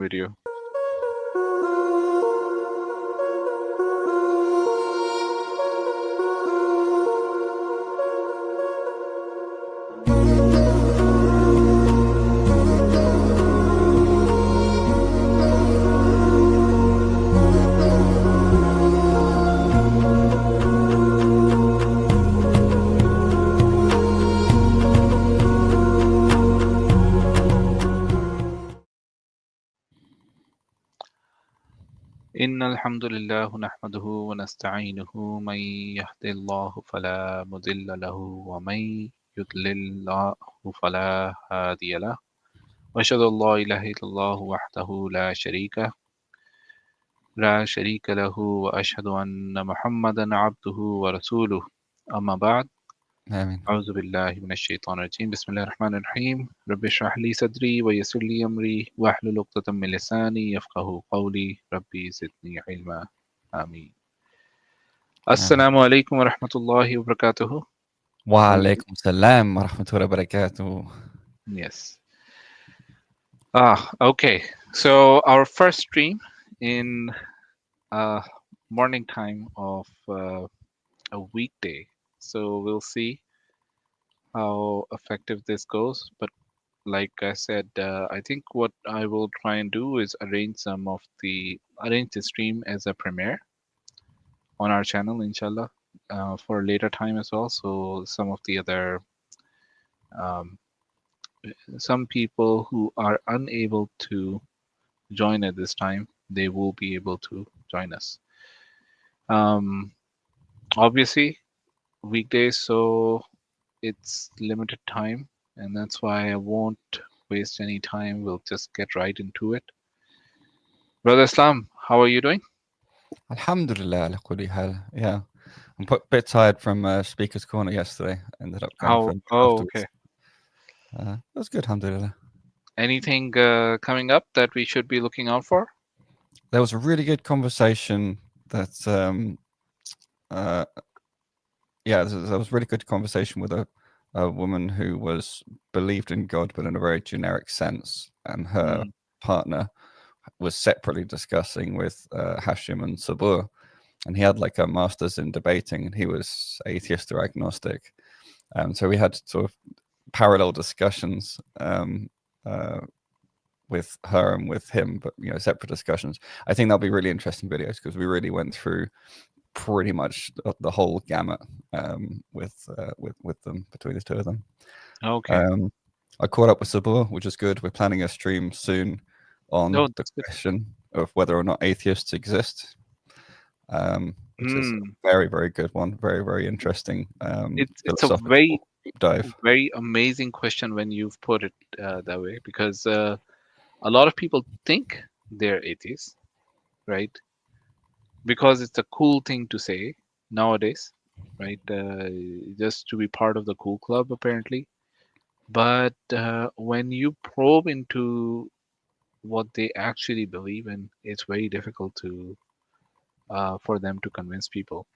video. إن الحمد لله نحمده ونستعينه من يهد الله فلا مضل له ومن يضلل الله فلا هادي له وأشهد أن لا إله إلا الله وحده لا شريك له وأشهد أن محمدا عبده ورسوله أما بعد آمين. أعوذ بالله من الشيطان الرجيم بسم الله الرحمن الرحيم رب اشرح لي صدري ويسر لي أمري واحلل عقدة من لساني يفقه قولي ربي زدني علما آمين. السلام عليكم ورحمة الله وبركاته. وعليكم السلام ورحمة الله وبركاته. Yes. Okay. So our first stream in morning time of a weekday. So we'll see how effective this goes. But like I said, I think what I will try and do is arrange the stream as a premiere on our channel, inshallah, for later time as well. So some of the other um, some people who are unable to join at this time, they will be able to join us. Obviously, weekdays, so it's limited time, and that's why I won't waste any time. We'll just get right into it. Brother Islam, how are you doing? Alhamdulillah ala kulli hal. Yeah, I'm a bit tired from Speaker's Corner yesterday. Ended up going for a meal afterwards. Okay. That was good, alhamdulillah. Anything coming up that we should be looking out for? There was a really good conversation that, there was a really good conversation with a woman who believed in God, but in a very generic sense, and her partner was separately discussing with Hashim and Sabur, and he had like a master's in debating, and he was atheist or agnostic. So we had sort of parallel discussions with her and with him, but separate discussions. I think that'll be really interesting videos because we really went through pretty much the whole gamut with them, between the two of them. Okay. I caught up with Sabur, which is good. We're planning a stream soon on the question of whether or not atheists exist, which is a very, very good one. Very, very interesting. It's a very amazing question when you've put it that way, because a lot of people think they're atheists, right? Because it's a cool thing to say nowadays, right? Just to be part of the cool club, apparently. But when you probe into what they actually believe in, it's very difficult to for them to convince people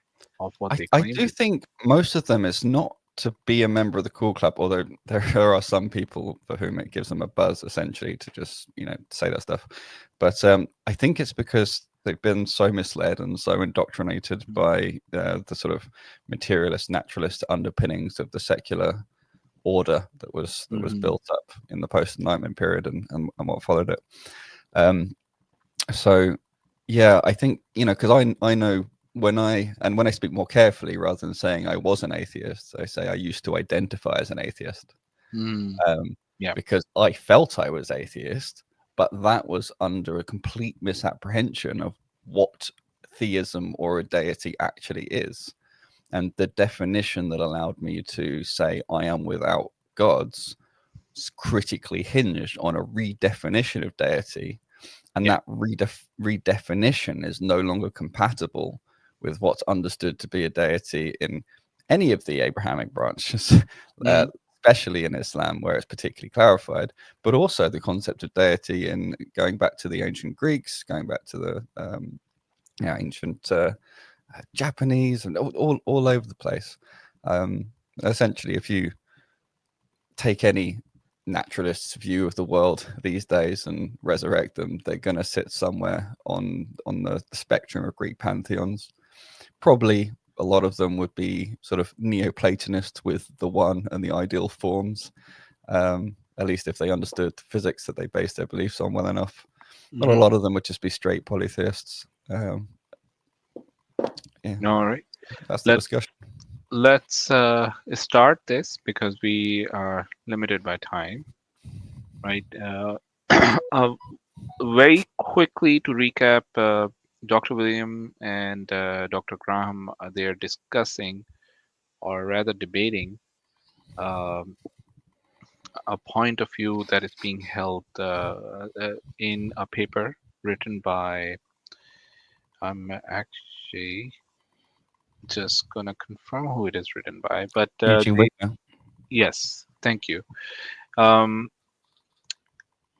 of what they claim. I do think most of them is not to be a member of the cool club, although there are some people for whom it gives them a buzz, essentially, to just say that stuff. But I think it's because they've been so misled and so indoctrinated by the sort of materialist, naturalist underpinnings of the secular order that was built up in the post-Enlightenment period and what followed it. So yeah, I think because I know when I speak more carefully, rather than saying I was an atheist, I say I used to identify as an atheist. Because I felt I was atheist, but that was under a complete misapprehension of what theism or a deity actually is. And the definition that allowed me to say I am without gods is critically hinged on a redefinition of deity. And that redefinition is no longer compatible with what's understood to be a deity in any of the Abrahamic branches, especially in Islam, where it's particularly clarified, but also the concept of deity in going back to the ancient Greeks, going back to the ancient Japanese, and all over the place. Essentially, if you take any naturalists' view of the world these days and resurrect them, they're going to sit somewhere on the spectrum of Greek pantheons. Probably a lot of them would be sort of Neoplatonist with the one and the ideal forms, at least if they understood physics that they based their beliefs on well enough. But a lot of them would just be straight polytheists. Yeah. All right. That's the discussion. Let's start this because we are limited by time, right? Very quickly to recap, Dr. William and Dr. Graham, they're discussing, or rather debating, a point of view that is being held in a paper written by, I'm actually just gonna confirm who it is written by, but Eugene Wigner. yes, thank you.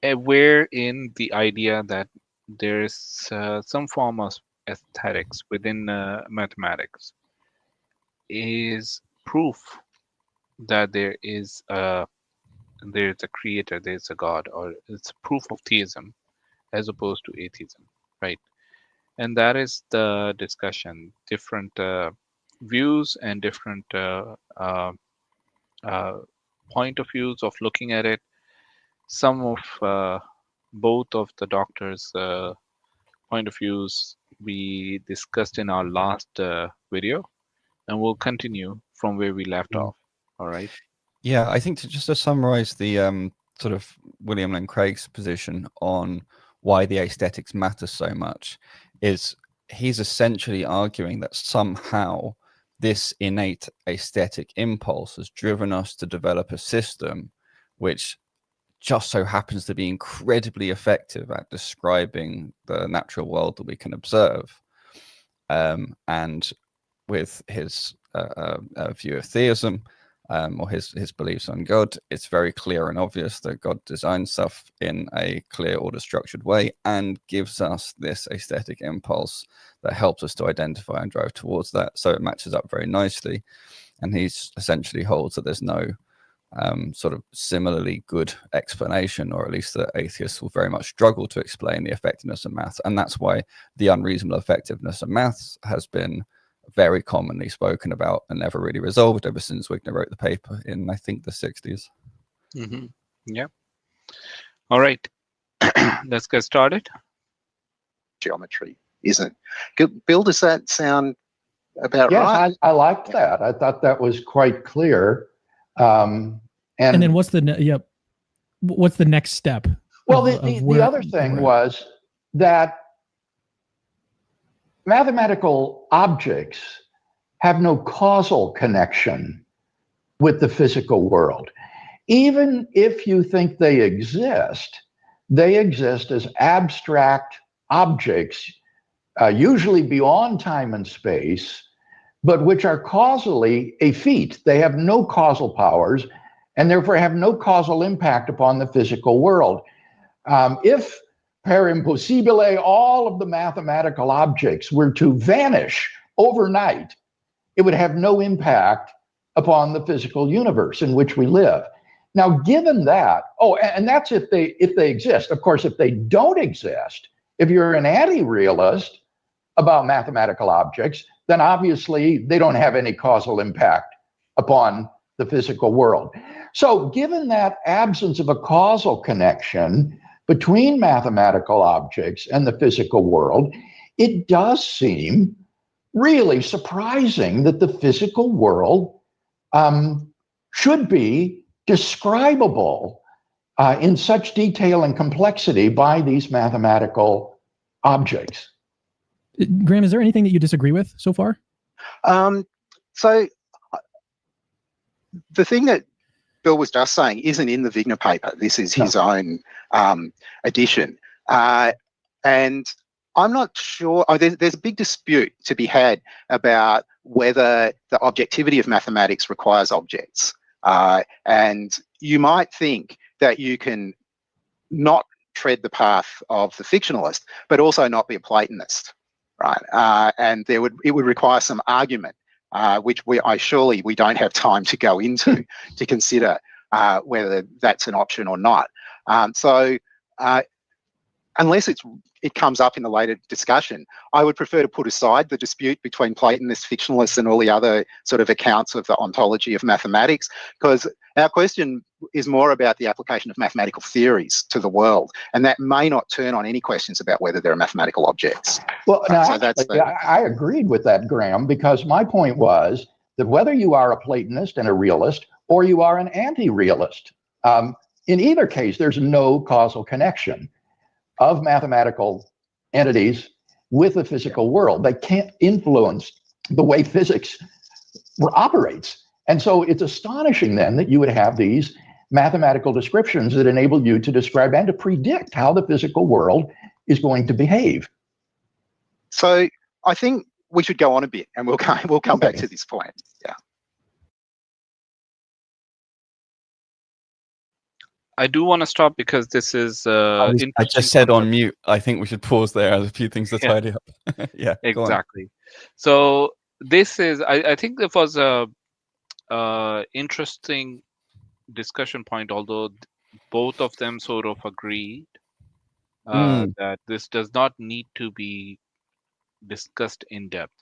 Wherein the idea that there is some form of aesthetics within mathematics is proof that there's a creator, there's a God, or it's proof of theism as opposed to atheism, right? And that is the discussion. Different views and different point of views of looking at it. Some of both of the doctors' point of views we discussed in our last video, and we'll continue from where we left off. All right. Yeah, I think to summarize the sort of William Lane Craig's position on why the aesthetics matter so much is he's essentially arguing that somehow this innate aesthetic impulse has driven us to develop a system which just so happens to be incredibly effective at describing the natural world that we can observe. And with his view of theism, or his beliefs on God, it's very clear and obvious that God designs stuff in a clear, order structured way and gives us this aesthetic impulse that helps us to identify and drive towards that. So it matches up very nicely. And he essentially holds that there's no sort of similarly good explanation, or at least that atheists will very much struggle to explain the effectiveness of maths. And that's why the unreasonable effectiveness of maths has been very commonly spoken about and never really resolved ever since Wigner wrote the paper in, I think, the 60s. Mm-hmm. Yeah. All right. Let's get started. Geometry, isn't it? Bill, does that sound about right? Yes, I liked that. I thought that was quite clear. And then what's the what's the next step? Well, the other thing was that mathematical objects have no causal connection with the physical world. Even if you think they exist as abstract objects, usually beyond time and space, but which are causally effete. They have no causal powers and therefore have no causal impact upon the physical world. If per impossibile, all of the mathematical objects were to vanish overnight, it would have no impact upon the physical universe in which we live. Now, given that, and that's if they exist. Of course, if they don't exist, if you're an anti-realist about mathematical objects, then obviously they don't have any causal impact upon the physical world. So given that absence of a causal connection between mathematical objects and the physical world, it does seem really surprising that the physical world should be describable in such detail and complexity by these mathematical objects. Graham, is there anything that you disagree with so far? So the thing that Bill was just saying isn't in the Wigner paper. This is his own edition. And I'm not sure, there's a big dispute to be had about whether the objectivity of mathematics requires objects. And you might think that you can not tread the path of the fictionalist, but also not be a Platonist, right? And it would require some argument, which we don't have time to go into to consider. whether that's an option or not. Unless it comes up in the later discussion, I would prefer to put aside the dispute between Platonists, fictionalists, and all the other sort of accounts of the ontology of mathematics, because our question is more about the application of mathematical theories to the world, and that may not turn on any questions about whether there are mathematical objects. Well, now, so that's I agreed with that, Graham, because my point was that whether you are a Platonist and a realist, or you are an anti-realist, in either case, there's no causal connection of mathematical entities with the physical world. They can't influence the way physics operates. And so it's astonishing then that you would have these mathematical descriptions that enable you to describe and to predict how the physical world is going to behave. So I think we should go on a bit, and we'll come back to this point. Yeah. I do want to stop because this is I just said on mute. I think we should pause there. There's a few things to tidy up. Yeah, exactly. So this is, I think it was a interesting discussion point, although both of them sort of agreed that this does not need to be discussed in depth.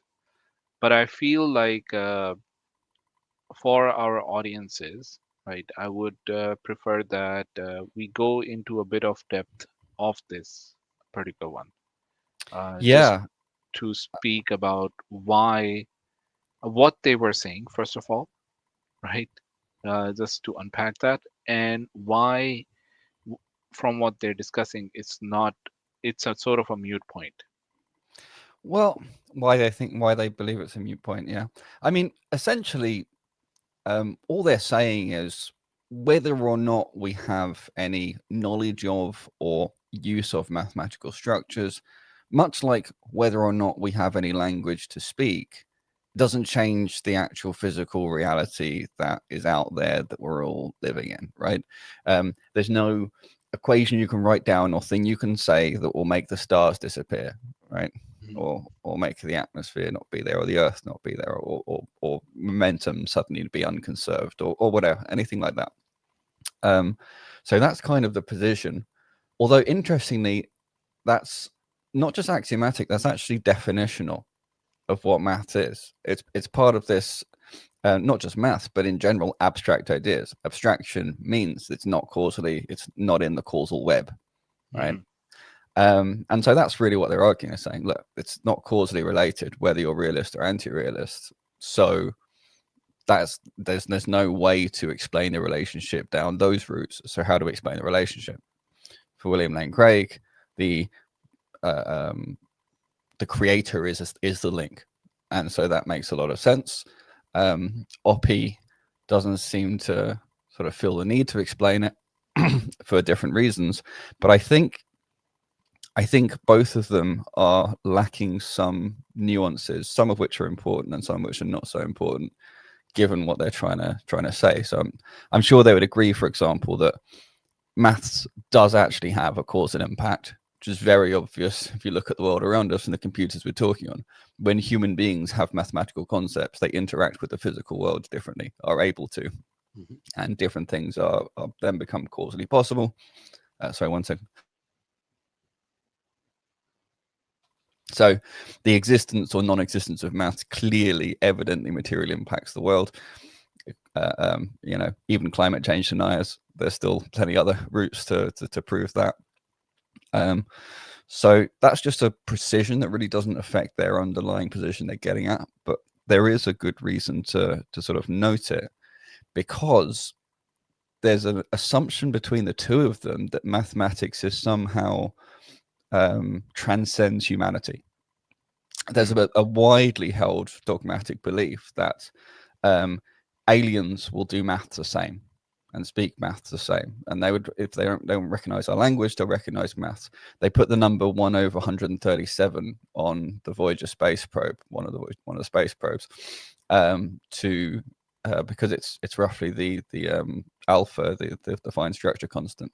But I feel like for our audiences, right, I would prefer that we go into a bit of depth of this particular one. Just to speak about what they were saying, first of all, right? Just to unpack that, and why, from what they're discussing, it's a sort of a moot point. Well, why they believe it's a moot point, yeah. I mean, essentially, all they're saying is whether or not we have any knowledge of or use of mathematical structures, much like whether or not we have any language to speak, doesn't change the actual physical reality that is out there that we're all living in, right? There's no equation you can write down or thing you can say that will make the stars disappear, right? Or make the atmosphere not be there, or the earth not be there, or momentum suddenly be unconserved, or whatever, anything like that. So that's kind of the position. Although interestingly, that's not just axiomatic, that's actually definitional of what math is. It's part of this, not just math, but in general, abstract ideas. Abstraction means it's not in the causal web, right? And so that's really what they're arguing, is saying, look, it's not causally related whether you're realist or anti-realist. So there's no way to explain the relationship down those routes. So how do we explain the relationship? For William Lane Craig, the creator is the link, and so that makes a lot of sense. Oppie doesn't seem to sort of feel the need to explain it for different reasons, but I think both of them are lacking some nuances, some of which are important and some of which are not so important, given what they're trying to say. So I'm sure they would agree, for example, that maths does actually have a cause and impact, which is very obvious if you look at the world around us and the computers we're talking on. When human beings have mathematical concepts, they interact with the physical world differently, are able to, and different things are then become causally possible. Sorry, one second. So the existence or non-existence of maths clearly, evidently, materially impacts the world. Even climate change deniers, there's still plenty other routes to prove that. So that's just a precision that really doesn't affect their underlying position they're getting at. But there is a good reason to sort of note it, because there's an assumption between the two of them that mathematics is somehow transcends humanity. There's a widely held dogmatic belief that aliens will do math the same and speak math the same, and they would, if they don't recognize our language, they'll recognize math. They put the number 1/137 on the Voyager space probe, one of the space probes, because it's roughly the alpha, the defined structure constant.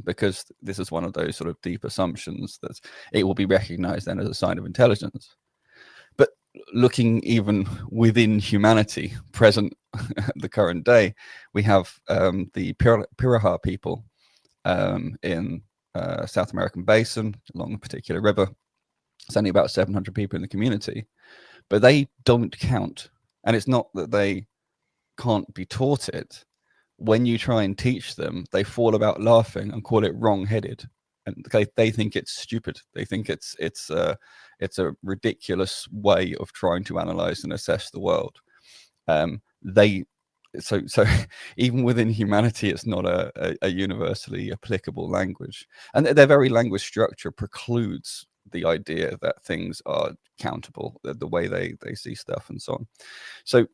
Because this is one of those sort of deep assumptions that it will be recognized then as a sign of intelligence. But looking even within humanity, present the current day, we have the Piraha people in South American basin along a particular river. It's only about 700 people in the community, but they don't count. And it's not that they can't be taught it. When you try and teach them, they fall about laughing and call it wrong-headed, and they think it's stupid. They think it's a ridiculous way of trying to analyze and assess the world. So even within humanity, it's not a universally applicable language, and their very language structure precludes the idea that things are countable, the way they see stuff and so on. So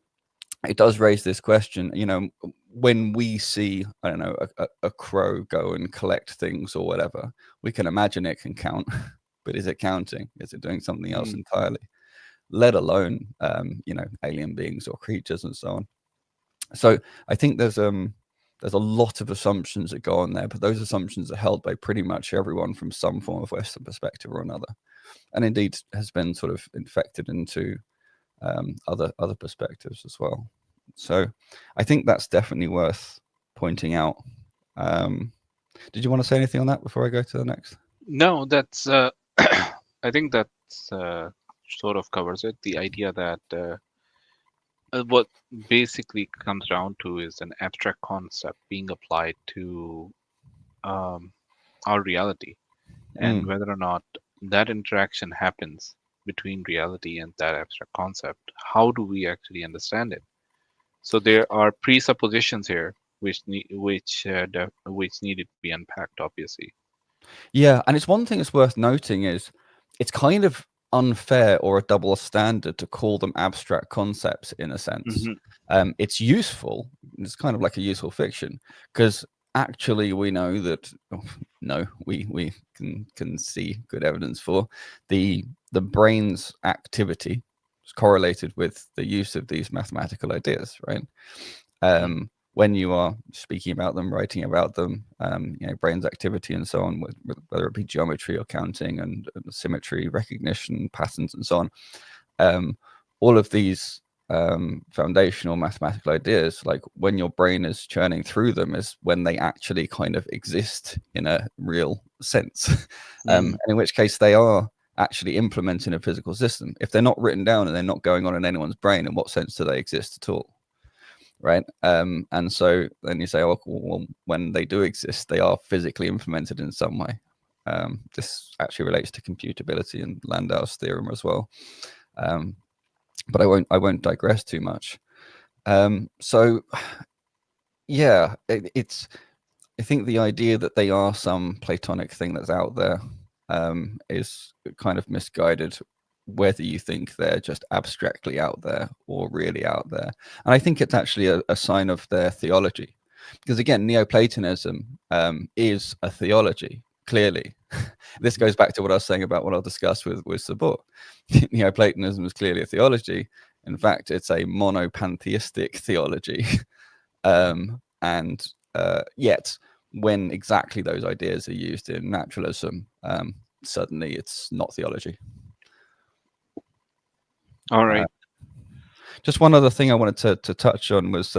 it does raise this question, when we see, I don't know, a crow go and collect things or whatever, we can imagine it can count, but is it counting? Is it doing something else entirely? Let alone, alien beings or creatures and so on. So I think there's a lot of assumptions that go on there, but those assumptions are held by pretty much everyone from some form of Western perspective or another, and indeed has been sort of infected into other perspectives as well. So I think that's definitely worth pointing out. Did you want to say anything on that before I go to the next? No, that's I think that sort of covers it. The idea that what basically comes down to is an abstract concept being applied to our reality, and whether or not that interaction happens between reality and that abstract concept, how do we actually understand it? So there are presuppositions here which needed to be unpacked, obviously. Yeah, and it's one thing that's worth noting is it's kind of unfair or a double standard to call them abstract concepts in a sense. It's useful. It's kind of like a useful fiction, because actually we know that we can see good evidence for the brain's activity is correlated with the use of these mathematical ideas, right? When you are speaking about them, writing about them, brain's activity and so on, whether it be geometry or counting and symmetry, recognition, patterns, and so on, all of these foundational mathematical ideas, like when your brain is churning through them, is when they actually kind of exist in a real sense, and in which case they are actually implementing a physical system. If they're not written down and they're not going on in anyone's brain, in what sense do they exist at all? Right. And so then you say, oh, well, when they do exist, they are physically implemented in some way. This actually relates to computability and Landau's theorem as well. But I won't digress too much. So yeah, I think the idea that they are some Platonic thing that's out there is kind of misguided, whether you think they're just abstractly out there or really out there. And I think it's actually a sign of their theology, because again, Neoplatonism is a theology, clearly. This goes back to what I was saying about what I'll discuss with Sabot. Neoplatonism is clearly a theology. In fact, it's a monopantheistic theology. And yet, when exactly those ideas are used in naturalism, suddenly it's not theology. All right. Just one other thing I wanted to touch on was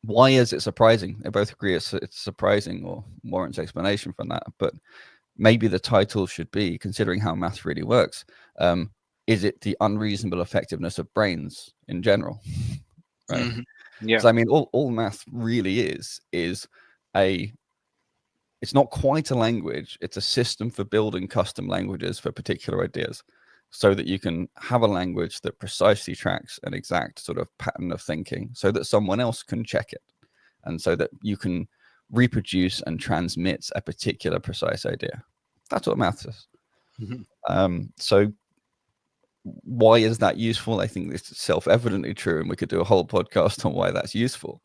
why is it surprising? They both agree it's surprising or warrants explanation from that. But maybe the title should be, considering how math really works, is it the unreasonable effectiveness of brains in general? Right. Yeah. So I mean, all math really is it's not quite a language. It's a system for building custom languages for particular ideas, so that you can have a language that precisely tracks an exact sort of pattern of thinking, so that someone else can check it, and so that you can reproduce and transmit a particular precise idea. That's what math is. So why is that useful? I think this is self-evidently true, and we could do a whole podcast on why that's useful.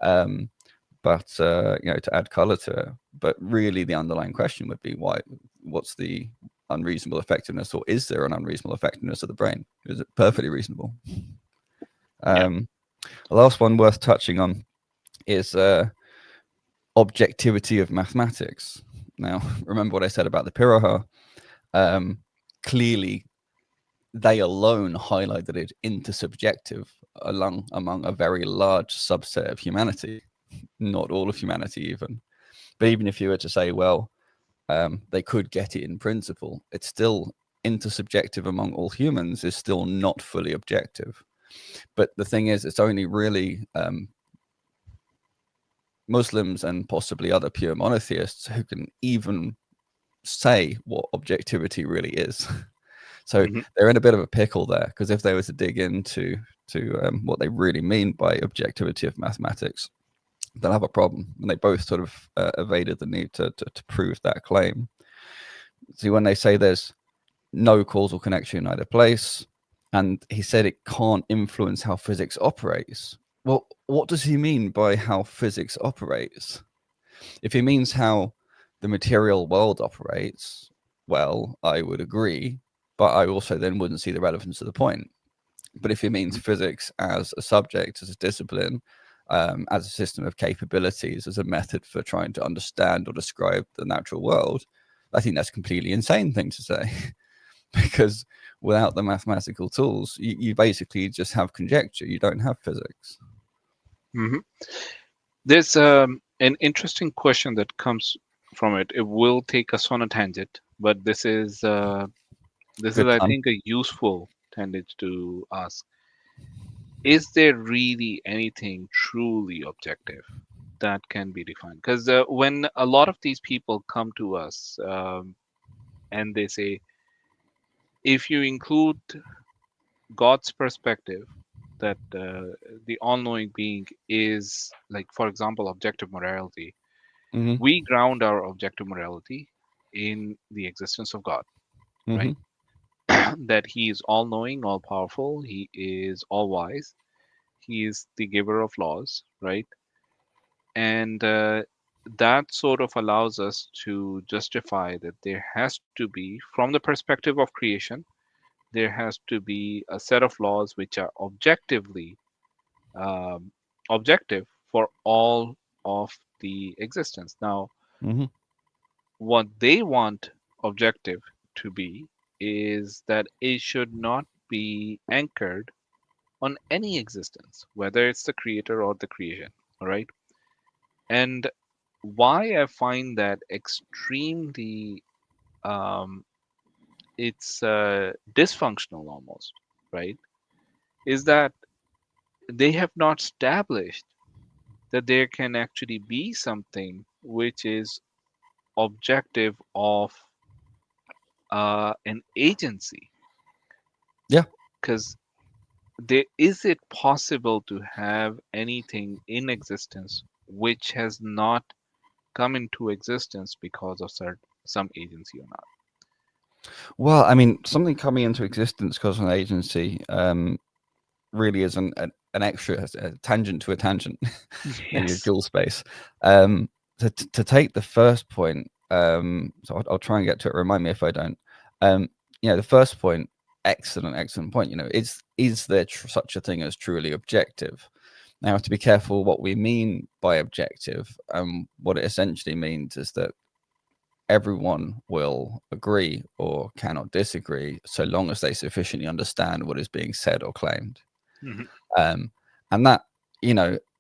But to add color to it. But really, the underlying question would be what's the unreasonable effectiveness, or is there an unreasonable effectiveness of the brain? Is it perfectly reasonable? The last one worth touching on is objectivity of mathematics. Now, remember what I said about the Piraha. Clearly, they alone highlighted it intersubjective among a very large subset of humanity, not all of humanity even. But even if you were to say, well, they could get it in principle, it's still intersubjective among all humans, is still not fully objective. But the thing is, it's only really Muslims and possibly other pure monotheists who can even say what objectivity really is. So they're in a bit of a pickle there, because if they were to dig into what they really mean by objectivity of mathematics, they'll have a problem. And they both sort of evaded the need to prove that claim. See, when they say there's no causal connection in either place, and he said it can't influence how physics operates. Well, what does he mean by how physics operates? If he means how the material world operates, well, I would agree, but I also then wouldn't see the relevance of the point. But if he means physics as a subject, as a discipline, as a system of capabilities, as a method for trying to understand or describe the natural world, I think that's a completely insane thing to say. Because without the mathematical tools, you basically just have conjecture. You don't have physics. There's an interesting question that comes from it. It will take us on a tangent, but this is I think, a useful tangent to ask. Is there really anything truly objective that can be defined? Because when a lot of these people come to us and they say, if you include God's perspective, that the all-knowing being is, like, for example, objective morality, we ground our objective morality in the existence of God, right? That he is all-knowing, all-powerful, he is all-wise, he is the giver of laws, right? And that sort of allows us to justify that there has to be, from the perspective of creation, there has to be a set of laws which are objectively objective for all of the existence. Now, what they want objective to be is that it should not be anchored on any existence, whether it's the creator or the creation. All right. And why I find that extremely it's dysfunctional almost, right, is that they have not established that there can actually be something which is objective of an agency. Yeah. Because is it possible to have anything in existence which has not come into existence because of some agency or not? Well, I mean, something coming into existence because of an agency really is an extra, a tangent to a tangent. Maybe a dual space. To take the first point, so I'll try and get to it. Remind me if I don't. The first point, excellent point. Is there such a thing as truly objective? Now, we have to be careful what we mean by objective. What it essentially means is that everyone will agree or cannot disagree so long as they sufficiently understand what is being said or claimed. And that,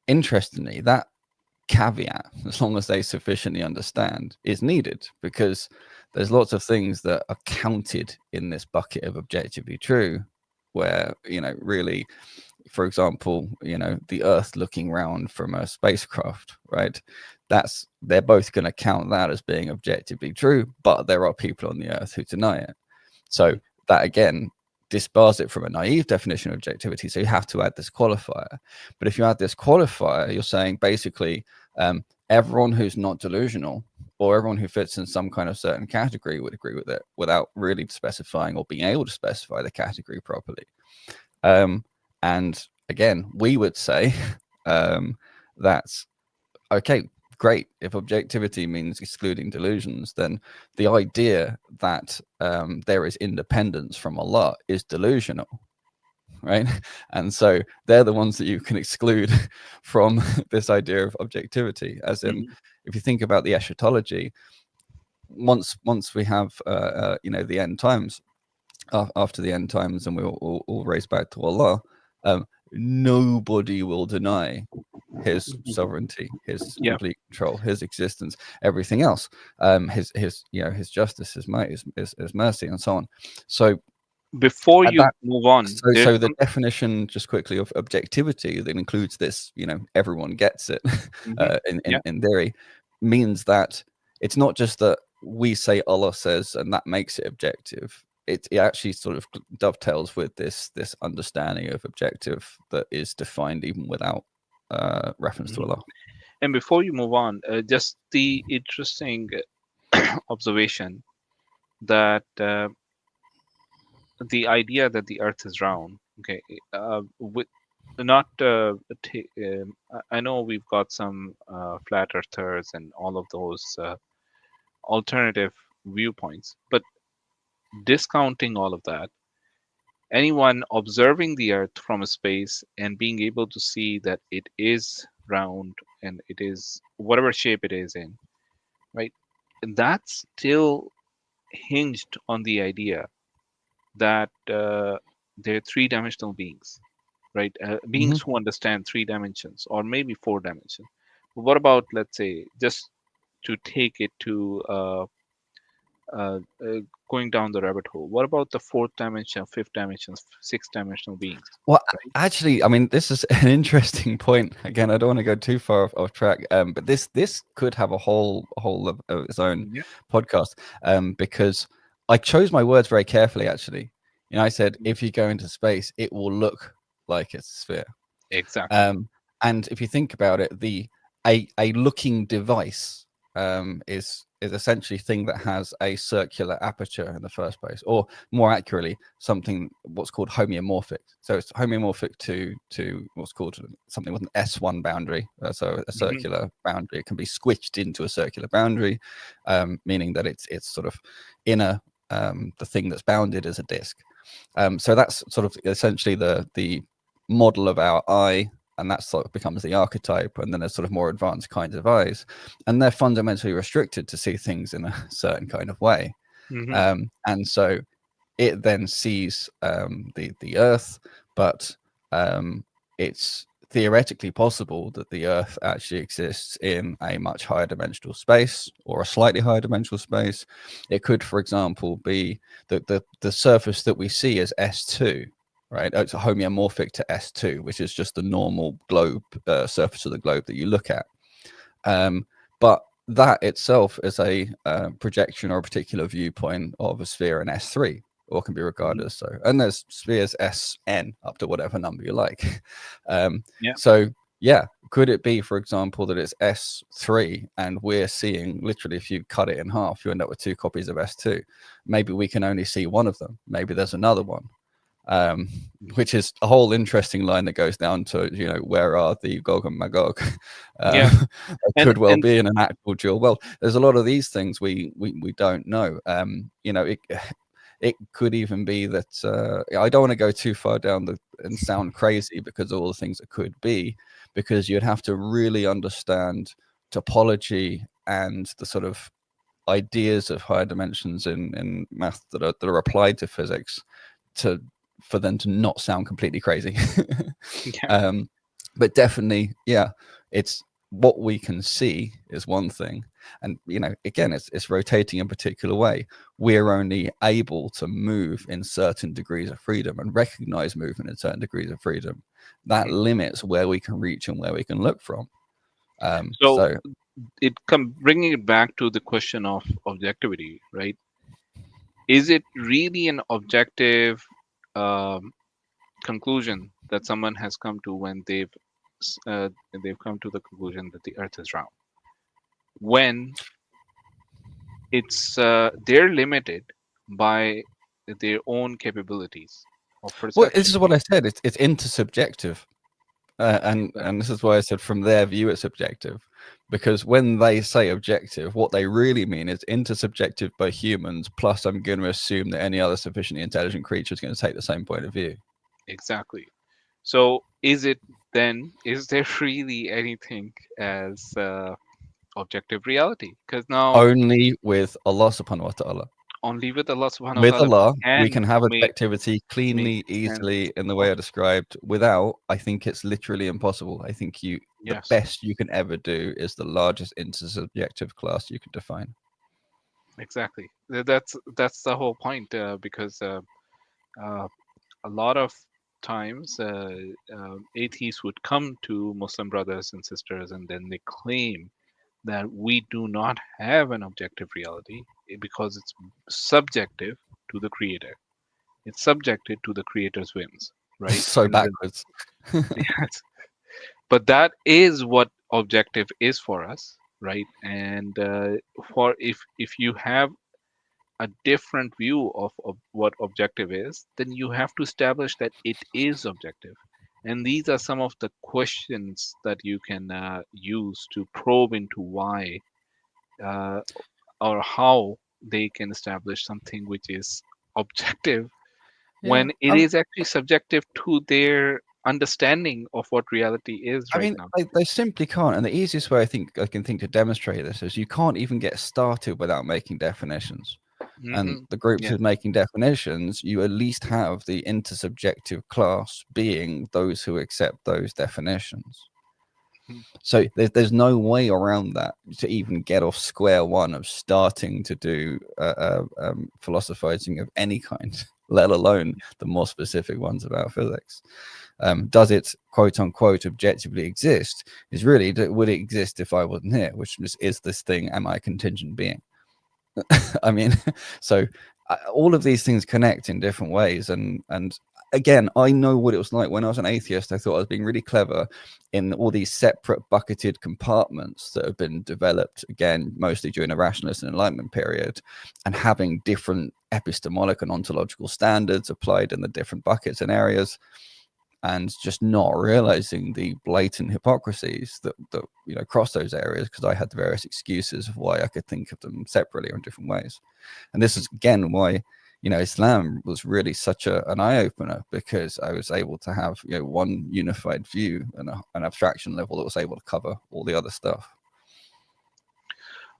interestingly, that caveat, as long as they sufficiently understand, is needed, because there's lots of things that are counted in this bucket of objectively true, where, really, for example, the Earth looking round from a spacecraft, right? They're both going to count that as being objectively true, but there are people on the Earth who deny it. So that, again, disbars it from a naive definition of objectivity. So you have to add this qualifier. But if you add this qualifier, you're saying basically everyone who's not delusional, or everyone who fits in some kind of certain category, would agree with it without really specifying or being able to specify the category properly. And again, we would say that's okay, great. If objectivity means excluding delusions, then the idea that there is independence from Allah is delusional, right? And so they're the ones that you can exclude from this idea of objectivity. As in, if you think about the eschatology, once we have the end times, after the end times, and we'll all raise back to Allah, nobody will deny his sovereignty, his complete control, his existence, everything else, his his justice, his might, his mercy, and so on. So before you move on, so the definition, just quickly, of objectivity that includes this, everyone gets it, in theory, means that it's not just that we say Allah says and that makes it objective. It actually sort of dovetails with this understanding of objective that is defined even without reference to Allah. And before you move on, just the interesting observation that the idea that the Earth is round, okay, with not I know we've got some flat earthers and all of those alternative viewpoints, but discounting all of that, anyone observing the Earth from a space and being able to see that it is round and it is whatever shape it is in, right? And that's still hinged on the idea that they're three-dimensional beings, right? Beings who understand 3 dimensions or maybe 4 dimensions. But what about, let's say, just to take it to going down the rabbit hole, what about the 4th dimension, 5th dimension, 6th-dimensional beings? Well, actually, I mean, this is an interesting point. Again, I don't want to go too far off track, but this could have a whole of its own podcast, because I chose my words very carefully. Actually, I said if you go into space, it will look like it's a sphere. Exactly. And if you think about it, a looking device is essentially a thing that has a circular aperture in the first place, or more accurately, what's called homeomorphic. So it's homeomorphic to what's called something with an S1 boundary, so a circular boundary. It can be squished into a circular boundary, meaning that it's sort of inner the thing that's bounded as a disk. So that's sort of essentially the model of our eye. And that sort of becomes the archetype, and then there's sort of more advanced kinds of eyes, and they're fundamentally restricted to see things in a certain kind of way. And so it then sees the Earth, but it's theoretically possible that the Earth actually exists in a much higher dimensional space or a slightly higher dimensional space. It could, for example, be that the surface that we see as S2. Right, it's homeomorphic to S2, which is just the normal globe surface of the globe that you look at. But that itself is a projection or a particular viewpoint of a sphere in S3, or can be regarded as so. And there's spheres Sn up to whatever number you like. So yeah, could it be, for example, that it's S3 and we're seeing, literally, if you cut it in half, you end up with 2 copies of S2. Maybe we can only see one of them. Maybe there's another one. Which is a whole interesting line that goes down to, where are the Gog and Magog? Could well be in an actual dual world. There's a lot of these things we don't know. It could even be that I don't want to go too far down and sound crazy, because of all the things it could be, because you'd have to really understand topology and the sort of ideas of higher dimensions in math that are applied to physics for them to not sound completely crazy. But definitely, it's what we can see is one thing, and again, it's rotating in a particular way. We're only able to move in certain degrees of freedom and recognize movement in certain degrees of freedom. That limits where we can reach and where we can look from. So bringing it back to the question of objectivity, right? Is it really an objective conclusion that someone has come to when they've come to the conclusion that the Earth is round, when it's they're limited by their own capabilities of perception? Well, this is what I said. It's intersubjective, and this is why I said from their view it's subjective, because when they say objective, what they really mean is intersubjective by humans. Plus, I'm going to assume that any other sufficiently intelligent creature is going to take the same point of view. Exactly. So, is there really anything as objective reality? Because now only with Allah subhanahu wa ta'ala. only with Allah subhanahu wa With ta'ala Allah, we can have make objectivity cleanly, easily, in the way I described. Without, I think it's literally impossible. I think the yes, best you can ever do is the largest intersubjective class you can define. exactly. That's the whole point, because a lot of times atheists would come to Muslim brothers and sisters, and then they claim that we do not have an objective reality because it's subjective to the creator. It's subjected to the creator's whims, right? So And then, backwards. yes, but that is what objective is for us, right? And for if you have a different view of what objective is, then you have to establish that it is objective. And these are some of the questions that you can use to probe into why or how they can establish something which is objective when it is actually subjective to their understanding of what reality is I right mean, now. they simply can't. And the easiest way I can think to demonstrate this is you can't even get started without making definitions. And the groups Yeah. who's making definitions, you at least have the intersubjective class being those who accept those definitions. So there's no way around that to even get off square one of starting to do philosophizing of any kind, let alone the more specific ones about physics. Does it, quote unquote, objectively exist? Is really, would it exist if I wasn't here? Which is this thing, am I a contingent being? I mean, so all of these things connect in different ways. And again, I know what it was like when I was an atheist. I thought I was being really clever in all these separate bucketed compartments that have been developed, again, mostly during the rationalist and Enlightenment period, and having different epistemological and ontological standards applied in the different buckets and areas, and just not realizing the blatant hypocrisies that cross those areas, because I had the various excuses of why I could think of them separately or in different ways. And this is again why Islam was really such an eye-opener, because I was able to have one unified view and an abstraction level that was able to cover all the other stuff.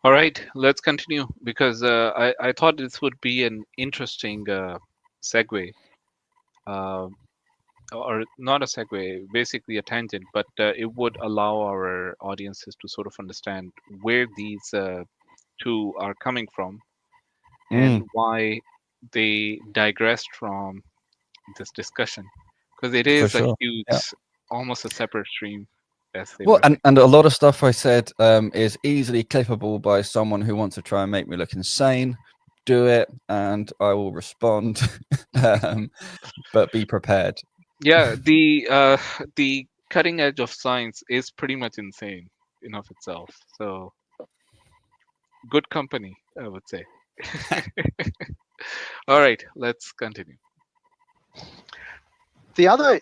All right, let's continue, because I thought this would be an interesting segue, or not a segue, basically a tangent, but it would allow our audiences to sort of understand where these two are coming from and why they digressed from this discussion, because it is a huge, almost a separate stream. Well, and a lot of stuff I said is easily clippable by someone who wants to try and make me look insane. Do it, and I will respond. But be prepared. Yeah, the cutting edge of science is pretty much insane in of itself. So good company, I would say. All right, let's continue. The other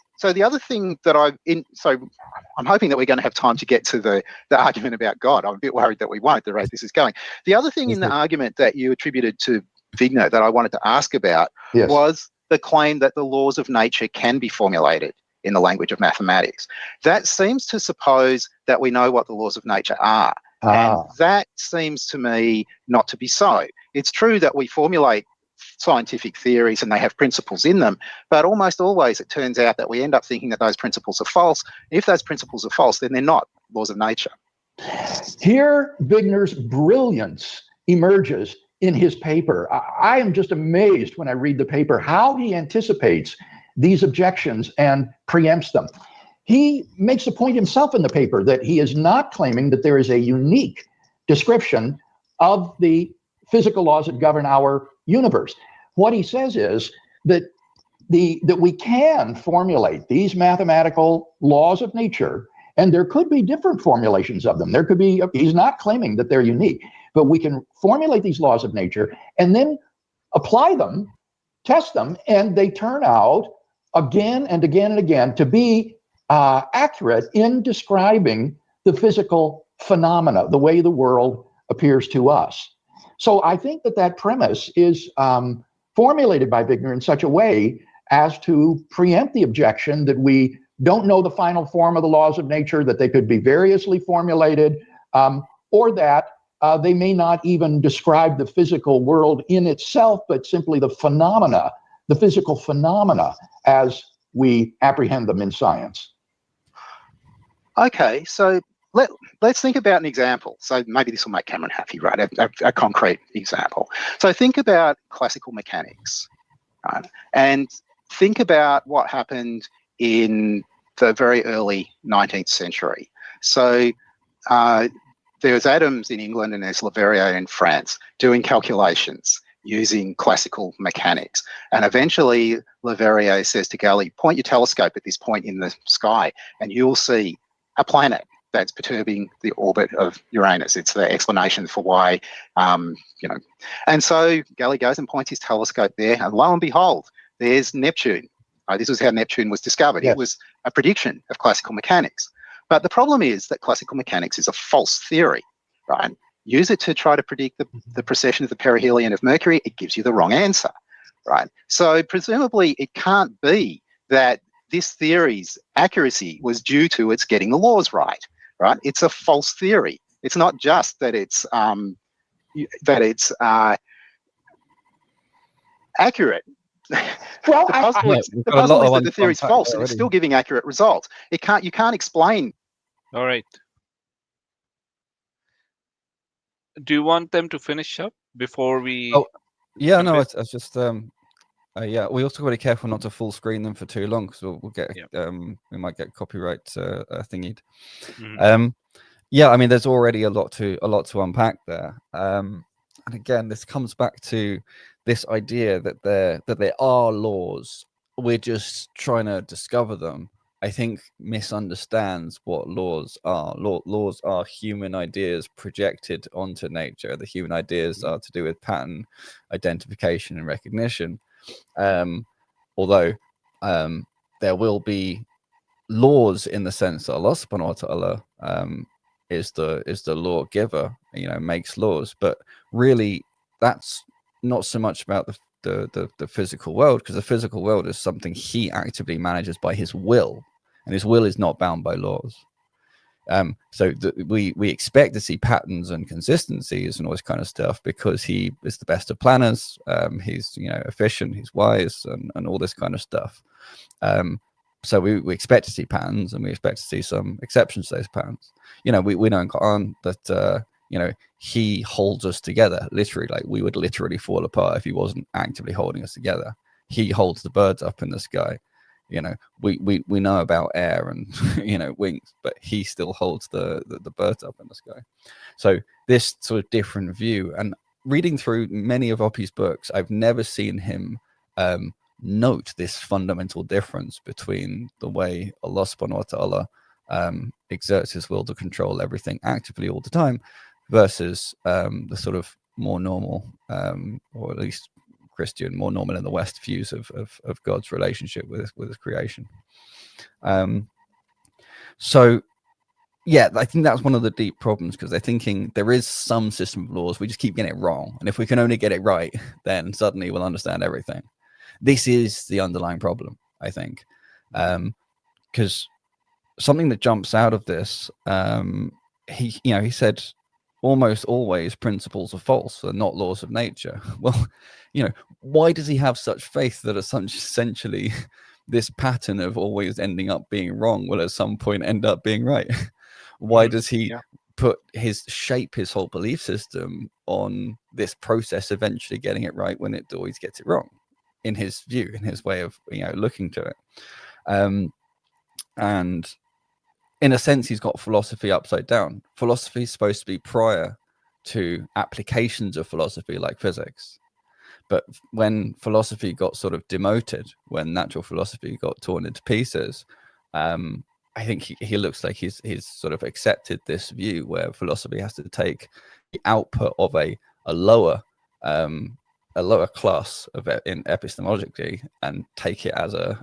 thing that I'm hoping that we're going to have time to get to the argument about God. I'm a bit worried that we won't, the rate this is going. The other thing in the argument that you attributed to Vigno that I wanted to ask about was the claim that the laws of nature can be formulated in the language of mathematics. That seems to suppose that we know what the laws of nature are. And that seems to me not to be so. It's true that we formulate scientific theories and they have principles in them, but almost always it turns out that we end up thinking that those principles are false. If those principles are false, then they're not laws of nature. Here, Wigner's brilliance emerges in his paper. I am just amazed when I read the paper how he anticipates these objections and preempts them. He makes a point himself in the paper that he is not claiming that there is a unique description of the physical laws that govern our universe. What he says is that we can formulate these mathematical laws of nature, and there could be different formulations of them. There could be, he's not claiming that they're unique, but we can formulate these laws of nature and then apply them, test them, and they turn out again and again and again to be accurate in describing the physical phenomena, the way the world appears to us. So I think that premise is formulated by Wigner in such a way as to preempt the objection that we don't know the final form of the laws of nature, that they could be variously formulated, or that They may not even describe the physical world in itself, but simply the phenomena, the physical phenomena as we apprehend them in science. Okay, so let's think about an example. So maybe this will make Cameron happy, right? A concrete example. So think about classical mechanics, right? And think about what happened in the very early 19th century. So there's Adams in England and there's Leverrier in France doing calculations using classical mechanics. And eventually Leverrier says to Galilei, point your telescope at this point in the sky and you'll see a planet that's perturbing the orbit of Uranus. It's the explanation for why, And so Galilei goes and points his telescope there, and lo and behold, there's Neptune. This was how Neptune was discovered. Yes. It was a prediction of classical mechanics. But the problem is that classical mechanics is a false theory, right? Use it to try to predict the precession of the perihelion of Mercury, it gives you the wrong answer, right? So presumably it can't be that this theory's accuracy was due to its getting the laws right? It's a false theory. It's not just that it's accurate. Well, the puzzle is that the theory's false and it's still giving accurate results. You can't explain. All right. Do you want them to finish up before we? Oh, yeah, no, it's just yeah. We also got to be careful not to full screen them for too long because we'll get we might get copyright thingied. Mm-hmm. Yeah, I mean, there's already a lot to unpack there. And again, this comes back to this idea that there are laws. We're just trying to discover them. I think misunderstands what laws are. Laws are human ideas projected onto nature. The human ideas are to do with pattern identification and recognition. Although there will be laws in the sense that Allah subhanahu wa ta'ala is the lawgiver, makes laws, but really that's not so much about the physical world, because the physical world is something he actively manages by his will, and his will is not bound by laws. So we expect to see patterns and consistencies and all this kind of stuff because he is the best of planners. He's efficient, he's wise, and all this kind of stuff. So we expect to see patterns, and we expect to see some exceptions to those patterns. We know in Quran that he holds us together, literally. Like, we would literally fall apart if he wasn't actively holding us together. He holds the birds up in the sky. We know about air and wings, but he still holds the birds up in the sky. So this sort of different view, and reading through many of Oppie's books, I've never seen him note this fundamental difference between the way Allah subhanahu wa ta'ala exerts his will to control everything actively all the time versus the sort of more normal, or at least Christian, more normal in the West views of God's relationship with his creation. So yeah, I think that's one of the deep problems, because they're thinking there is some system of laws, we just keep getting it wrong, and if we can only get it right, then suddenly we'll understand everything. This is the underlying problem, I think, because something that jumps out of this, he said almost always principles are false and not laws of nature. Well, why does he have such faith that essentially this pattern of always ending up being wrong will at some point end up being right? Why does he shape his whole belief system on this process eventually getting it right when it always gets it wrong, in his view, in his way of looking to it? And in a sense, he's got philosophy upside down. Philosophy is supposed to be prior to applications of philosophy like physics. But when philosophy got sort of demoted, when natural philosophy got torn into pieces, I think he looks like he's sort of accepted this view where philosophy has to take the output of a lower class of in epistemologically and take it as a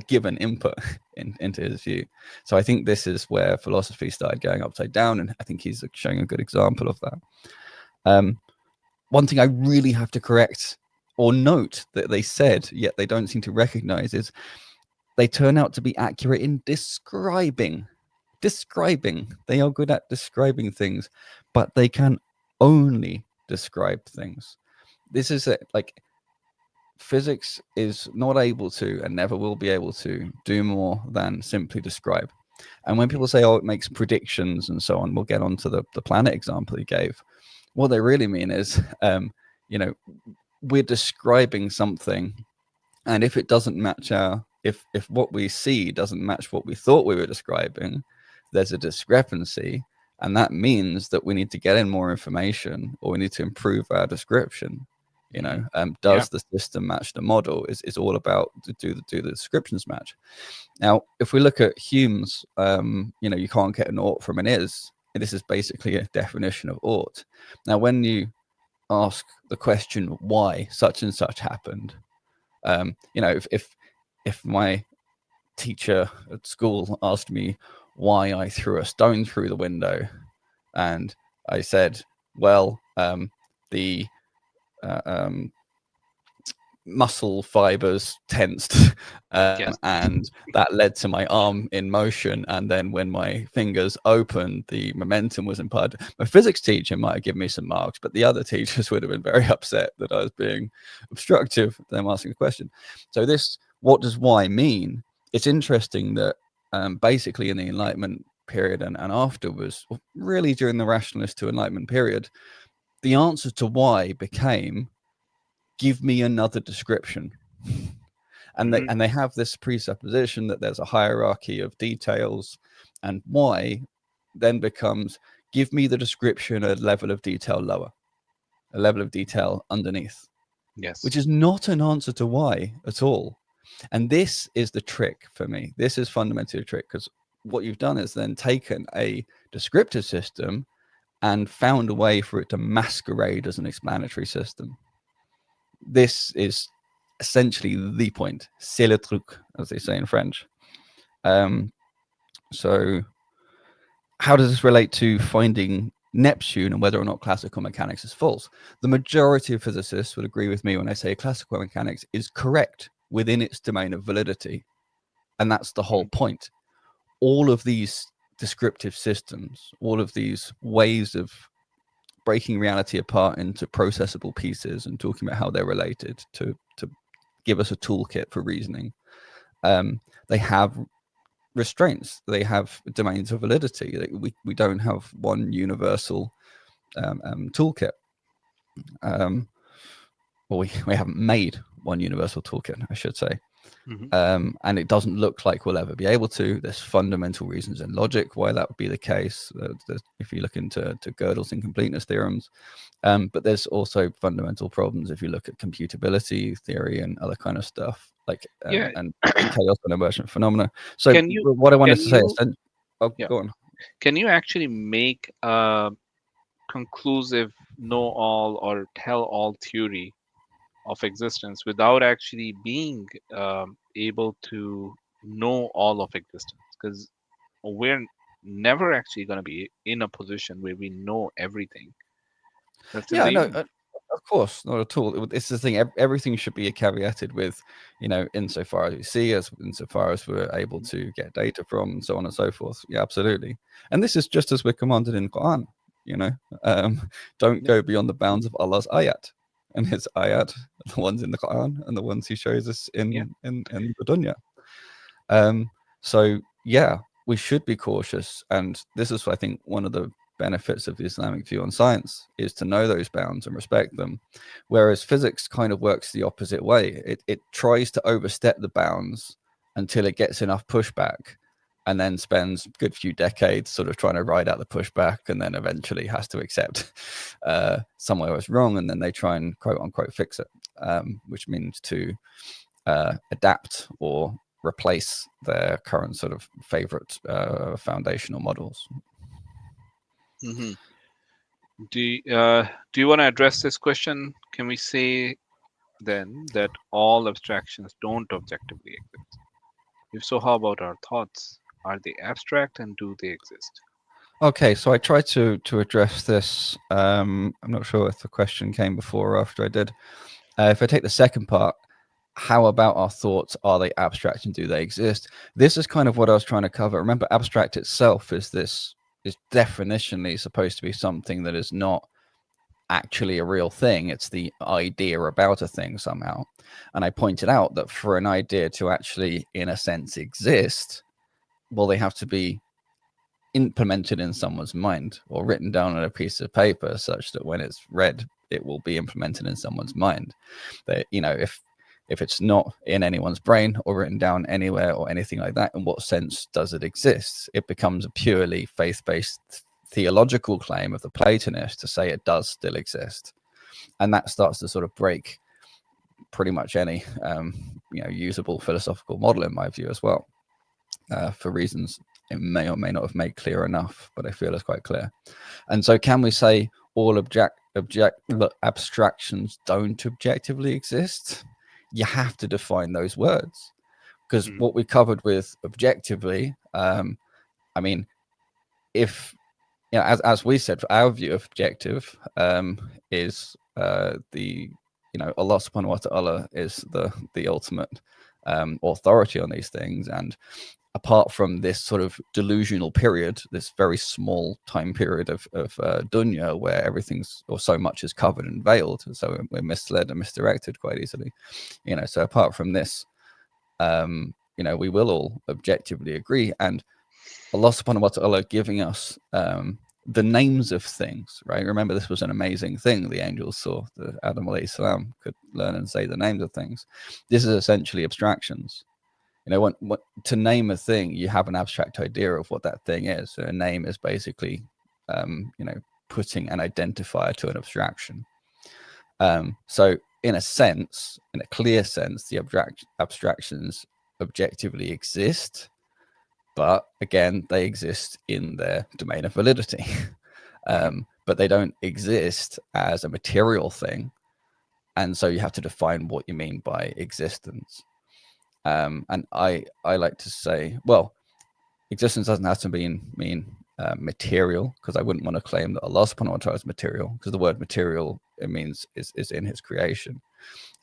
given input into his view. So I think this is where philosophy started going upside down, and I think he's showing a good example of that. One thing I really have to correct or note that they said, yet they don't seem to recognize, is they turn out to be accurate in describing describing. They are good at describing things, but they can only describe things. This is it. Like, physics is not able to and never will be able to do more than simply describe. And when people say, oh, it makes predictions and so on, we'll get onto the planet example he gave. What they really mean is, we're describing something, and if it doesn't match if what we see doesn't match what we thought we were describing, there's a discrepancy, and that means that we need to get in more information, or we need to improve our description. Does the system match the model? Is all about do the descriptions match? Now, if we look at Hume's, you can't get an ought from an is. This is basically a definition of ought. Now, when you ask the question why such and such happened, if my teacher at school asked me why I threw a stone through the window, and I said, well, the muscle fibers tensed, and that led to my arm in motion, and then when my fingers opened, the momentum was imparted. My physics teacher might have given me some marks, but the other teachers would have been very upset that I was being obstructive to them asking a question. So this, what does why mean? It's interesting that basically in the Enlightenment period and afterwards, really during the rationalist to Enlightenment period, the answer to why became, give me another description. And they have this presupposition that there's a hierarchy of details, and why then becomes, give me the description at a level of detail lower, a level of detail underneath. Yes. Which is not an answer to why at all. And this is the trick for me. This is fundamentally a trick, because what you've done is then taken a descriptive system and found a way for it to masquerade as an explanatory system. This is essentially the point. C'est le truc, as they say in French. So how does this relate to finding Neptune and whether or not classical mechanics is false? The majority of physicists would agree with me when I say classical mechanics is correct within its domain of validity. And that's the whole point. All of these descriptive systems, all of these ways of breaking reality apart into processable pieces and talking about how they're related to give us a toolkit for reasoning, they have restraints. They have domains of validity. We don't have one universal toolkit. We haven't made one universal toolkit, I should say. And it doesn't look like we'll ever be able to. There's fundamental reasons in logic why that would be the case, if you look into Gödel's incompleteness theorems. But there's also fundamental problems if you look at computability theory and other kind of stuff, like and chaos and emergent phenomena. So what I wanted to say is, go on. Can you actually make a conclusive know-all or tell-all theory of existence without actually being able to know all of existence? Because we're never actually going to be in a position where we know everything. Of course, not at all. It's the thing. Everything should be caveated with, insofar as we see, insofar as we're able to get data from, and so on and so forth. Yeah, absolutely. And this is just as we're commanded in Quran. Don't go beyond the bounds of Allah's ayat. And his ayat, the ones in the Quran and the ones he shows us in the dunya. So yeah, we should be cautious. And this is, I think, one of the benefits of the Islamic view on science, is to know those bounds and respect them. Whereas physics kind of works the opposite way. It tries to overstep the bounds until it gets enough pushback, and then spends a good few decades sort of trying to ride out the pushback, and then eventually has to accept somewhere was wrong, and then they try and quote unquote fix it, which means to adapt or replace their current sort of favorite foundational models. Do you want to address this question? Can we say then that all abstractions don't objectively exist? If so, how about our thoughts? Are they abstract, and do they exist? Okay, so I tried to address this. I'm not sure if the question came before or after I did. If I take the second part, how about our thoughts? Are they abstract and do they exist? This is kind of what I was trying to cover. Remember, abstract itself is definitionally supposed to be something that is not actually a real thing. It's the idea about a thing somehow. And I pointed out that for an idea to actually, in a sense, exist, well, they have to be implemented in someone's mind or written down on a piece of paper such that when it's read, it will be implemented in someone's mind. That, you know, if it's not in anyone's brain or written down anywhere or anything like that, in what sense does it exist? It becomes a purely faith-based theological claim of the Platonist to say it does still exist. And that starts to sort of break pretty much any usable philosophical model, in my view, as well, for reasons it may or may not have made clear enough, but I feel it's quite clear. And so can we say all abstractions don't objectively exist? You have to define those words, because what we covered with objectively, I mean, if, you know, as we said, our view of objective is Allah subhanahu wa ta'ala is the ultimate authority on these things. And apart from this sort of delusional period, this very small time period of dunya where everything's, or so much is covered and veiled, so we're misled and misdirected quite easily, you know. So apart from this, we will all objectively agree. And Allah subhanahu wa ta'ala giving us the names of things, right? Remember, this was an amazing thing the angels saw, that Adam alayhi salam could learn and say the names of things. This is essentially abstractions. You know, to name a thing, you have an abstract idea of what that thing is. So a name is basically, putting an identifier to an abstraction. So in a sense, in a clear sense, the abstractions objectively exist, but again, they exist in their domain of validity. But they don't exist as a material thing. And so you have to define what you mean by existence. And I like to say, well, existence doesn't have to mean material, because I wouldn't want to claim that Allah subhanahu wa ta'ala is material, because the word material, it means is in his creation.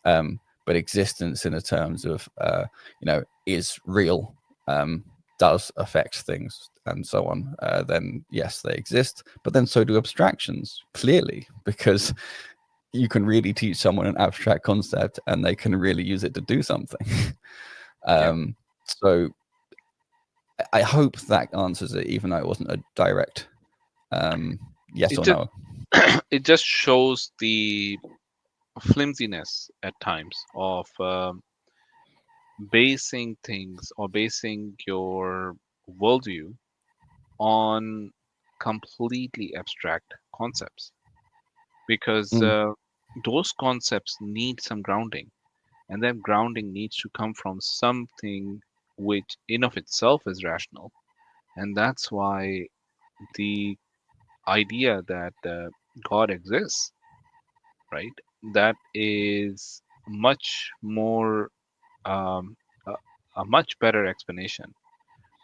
But existence in the terms of, is real, does affect things and so on, then yes, they exist. But then so do abstractions, clearly, because you can really teach someone an abstract concept and they can really use it to do something. So I hope that answers it, even though it wasn't a direct yes or no. It just shows the flimsiness at times of basing things or basing your worldview on completely abstract concepts, because those concepts need some grounding, and that grounding needs to come from something which in of itself is rational. And that's why the idea that God exists, right, that is much more a much better explanation,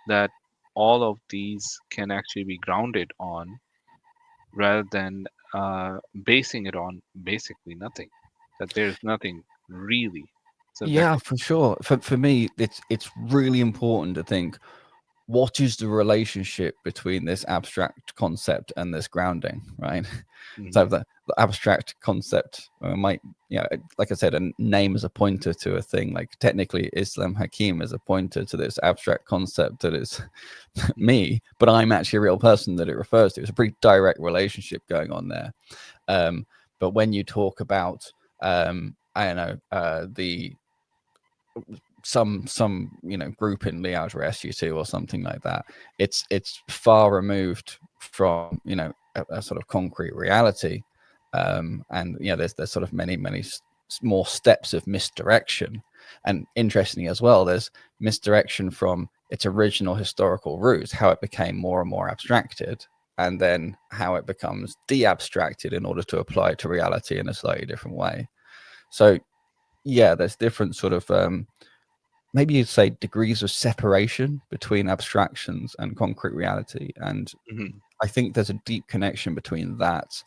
that all of these can actually be grounded on, rather than basing it on basically nothing, that there's nothing really. So yeah, for sure. For me, it's really important to think, what is the relationship between this abstract concept and this grounding, right? So the abstract concept might, like I said, a name is a pointer to a thing. Like technically, Islam Hakim is a pointer to this abstract concept that is me, but I'm actually a real person that it refers to. It's a pretty direct relationship going on there. But when you talk about, some group in Liège or SU2 or something like that, it's far removed from a sort of concrete reality, and there's sort of many more steps of misdirection. And interestingly as well, there's misdirection from its original historical roots, how it became more and more abstracted, and then how it becomes de-abstracted in order to apply to reality in a slightly different way. So there's different sort of maybe you'd say degrees of separation between abstractions and concrete reality. And I think there's a deep connection between that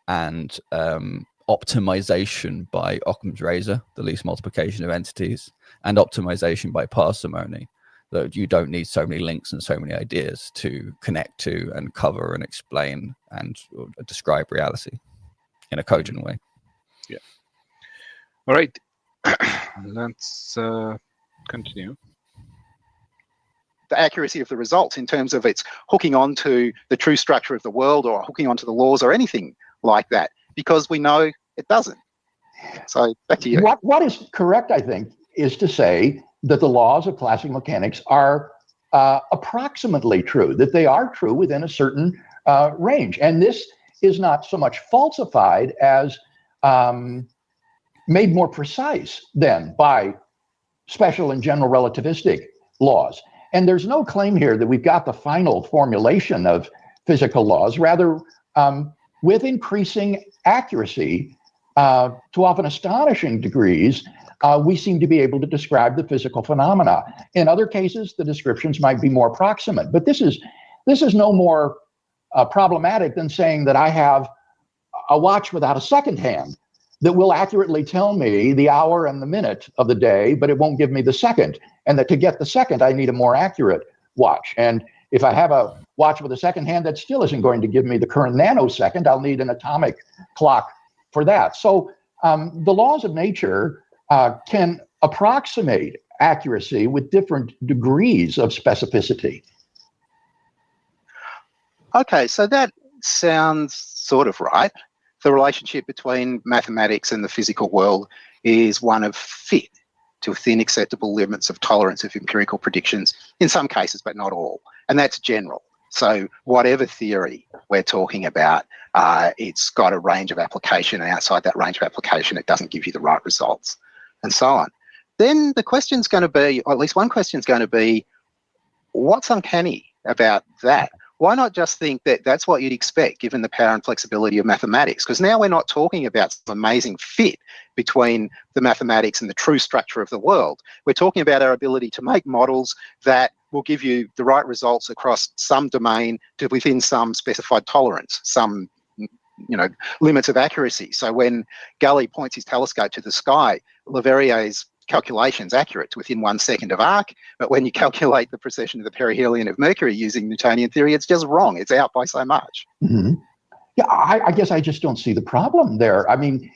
and optimization by Occam's razor, the least multiplication of entities, and optimization by parsimony, that you don't need so many links and so many ideas to connect to and cover and explain and describe reality in a cogent way. Yeah. All right. Let's continue. The accuracy of the results in terms of its hooking onto the true structure of the world or hooking onto the laws or anything like that, because we know it doesn't. So back to you. What is correct, I think, is to say that the laws of classical mechanics are approximately true, that they are true within a certain range. And this is not so much falsified as made more precise then by special and general relativistic laws. And there's no claim here that we've got the final formulation of physical laws. Rather, with increasing accuracy, to often astonishing degrees, we seem to be able to describe the physical phenomena. In other cases, the descriptions might be more proximate. But this is no more problematic than saying that I have a watch without a second hand that will accurately tell me the hour and the minute of the day, but it won't give me the second. And that to get the second, I need a more accurate watch. And if I have a watch with a second hand that still isn't going to give me the current nanosecond, I'll need an atomic clock for that. So the laws of nature can approximate accuracy with different degrees of specificity. Okay, so that sounds sort of right. The relationship between mathematics and the physical world is one of fit to within acceptable limits of tolerance of empirical predictions in some cases, but not all. And that's general. So whatever theory we're talking about, it's got a range of application, and outside that range of application, it doesn't give you the right results, and so on. Then the question's going to be, or at least one question's going to be, what's uncanny about that? Why not just think that that's what you'd expect given the power and flexibility of mathematics? Because now we're not talking about some amazing fit between the mathematics and the true structure of the world. We're talking about our ability to make models that will give you the right results across some domain to within some specified tolerance, some limits of accuracy. So when Gally points his telescope to the sky, Leverrier's calculations accurate to within 1 second of arc, but when you calculate the precession of the perihelion of Mercury using Newtonian theory, it's just wrong. It's out by so much. Mm-hmm. Yeah, I guess I just don't see the problem there. I mean,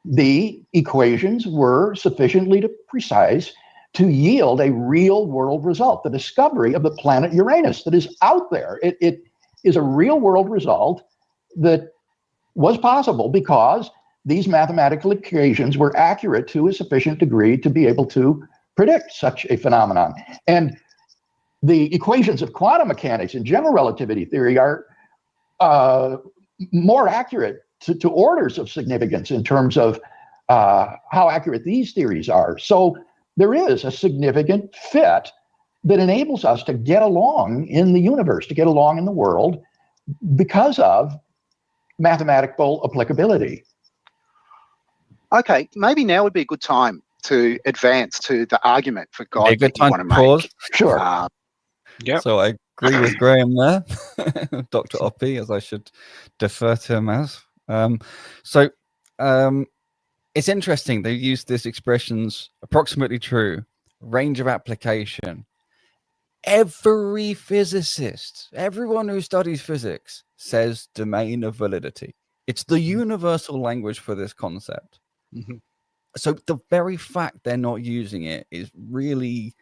the equations were sufficiently precise to yield a real world result, the discovery of the planet Uranus that is out there. It is a real world result that was possible because these mathematical equations were accurate to a sufficient degree to be able to predict such a phenomenon. And the equations of quantum mechanics and general relativity theory are more accurate to orders of significance in terms of how accurate these theories are. So there is a significant fit that enables us to get along in the universe, to get along in the world because of mathematical applicability. Okay, maybe now would be a good time to advance to the argument for God. A good time to pause. Sure. Yeah. So I agree with Graham there, Dr. Oppie, as I should defer to him as. It's interesting. They use this expressions approximately true, range of application. Every physicist, everyone who studies physics says domain of validity. It's the universal language for this concept. Mm-hmm. So the very fact they're not using it is really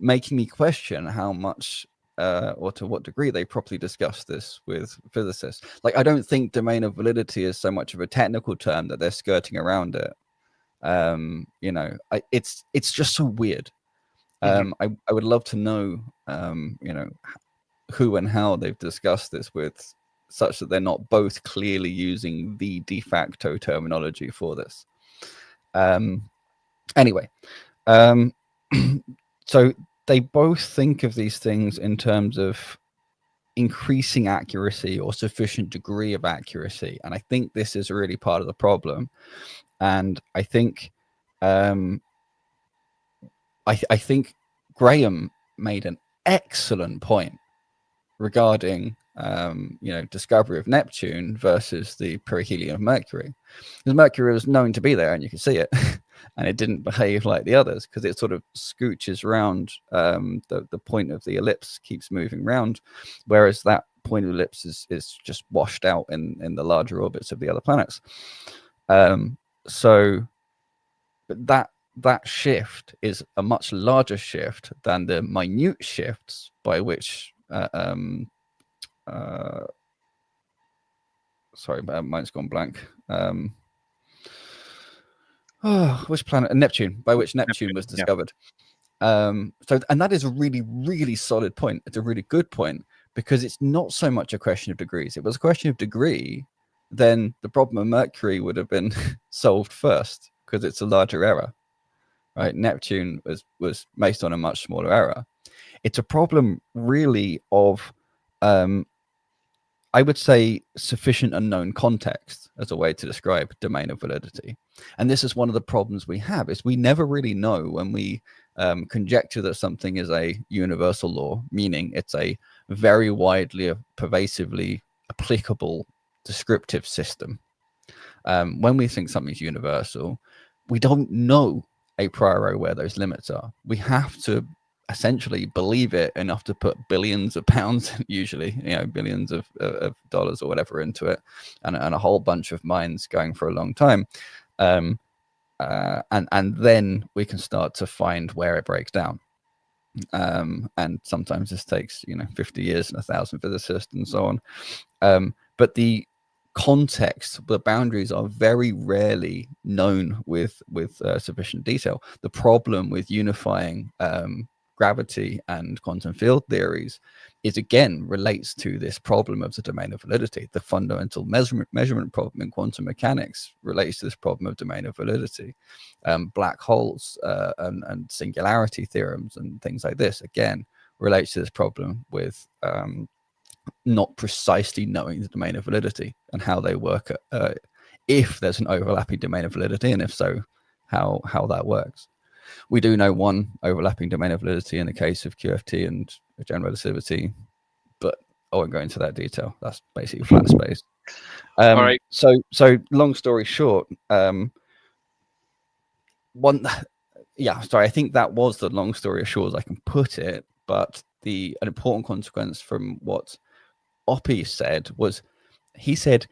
making me question how much or to what degree they properly discuss this with physicists. Like, I don't think domain of validity is so much of a technical term that they're skirting around it. It's just so weird. I would love to know, who and how they've discussed this with, such that they're not both clearly using the de facto terminology for this. So they both think of these things in terms of increasing accuracy or sufficient degree of accuracy, and I think this is really part of the problem. And I think I think Graham made an excellent point regarding discovery of Neptune versus the perihelion of Mercury, because Mercury was known to be there and you could see it, and it didn't behave like the others because it sort of scooches around. The point of the ellipse keeps moving round, whereas that point of ellipse is just washed out in the larger orbits of the other planets. So that shift is a much larger shift than the minute shifts by which sorry, mine's gone blank. Which planet? Neptune, by which Neptune was discovered. And that is a really, really solid point. It's a really good point, because it's not so much a question of degrees. If it was a question of degree, then the problem of Mercury would have been solved first, because it's a larger error, right? Neptune was based on a much smaller error. It's a problem really of I would say sufficient unknown context as a way to describe domain of validity. And this is one of the problems we have, is we never really know when we conjecture that something is a universal law, meaning it's a very widely, pervasively applicable descriptive system. When we think something's universal, we don't know a priori where those limits are. We have to essentially believe it enough to put billions of pounds, usually, billions of dollars or whatever into it, and a whole bunch of minds going for a long time. And then we can start to find where it breaks down. And sometimes this takes, 50 years and 1,000 physicists and so on. But the context, the boundaries are very rarely known with sufficient detail. The problem with unifying gravity and quantum field theories is, again, relates to this problem of the domain of validity. The fundamental measurement problem in quantum mechanics relates to this problem of domain of validity. Black holes and singularity theorems and things like this, again, relates to this problem with not precisely knowing the domain of validity and how they work, if there's an overlapping domain of validity, and if so, how that works. We do know one overlapping domain of validity in the case of QFT and general relativity, but I won't go into that detail. That's basically flat space. All right. So long story short, I think that was the long story as short as I can put it. But an important consequence from what Oppie said was, he said,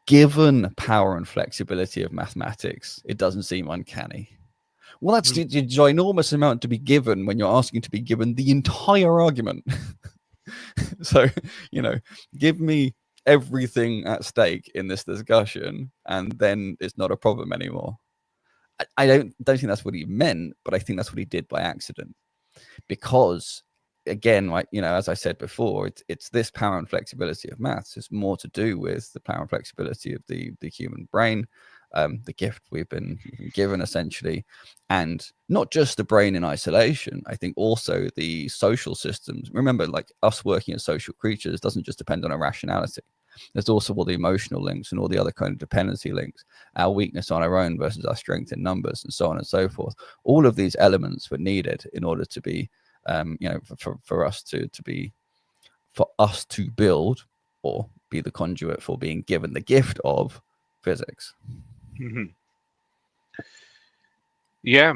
given power and flexibility of mathematics, it doesn't seem uncanny. Well, that's a ginormous amount to be given when you're asking to be given the entire argument. So, give me everything at stake in this discussion, and then it's not a problem anymore. I don't think that's what he meant, but I think that's what he did by accident. Because, again, as I said before, it's this power and flexibility of maths. It's more to do with the power and flexibility of the human brain, the gift we've been given, essentially, and not just the brain in isolation. I think also the social systems. Remember, us working as social creatures doesn't just depend on our rationality. There's also all the emotional links and all the other kind of dependency links, our weakness on our own versus our strength in numbers, and so on and so forth. All of these elements were needed in order to be, for us to build or be the conduit for being given the gift of physics. Mm-hmm. Yeah.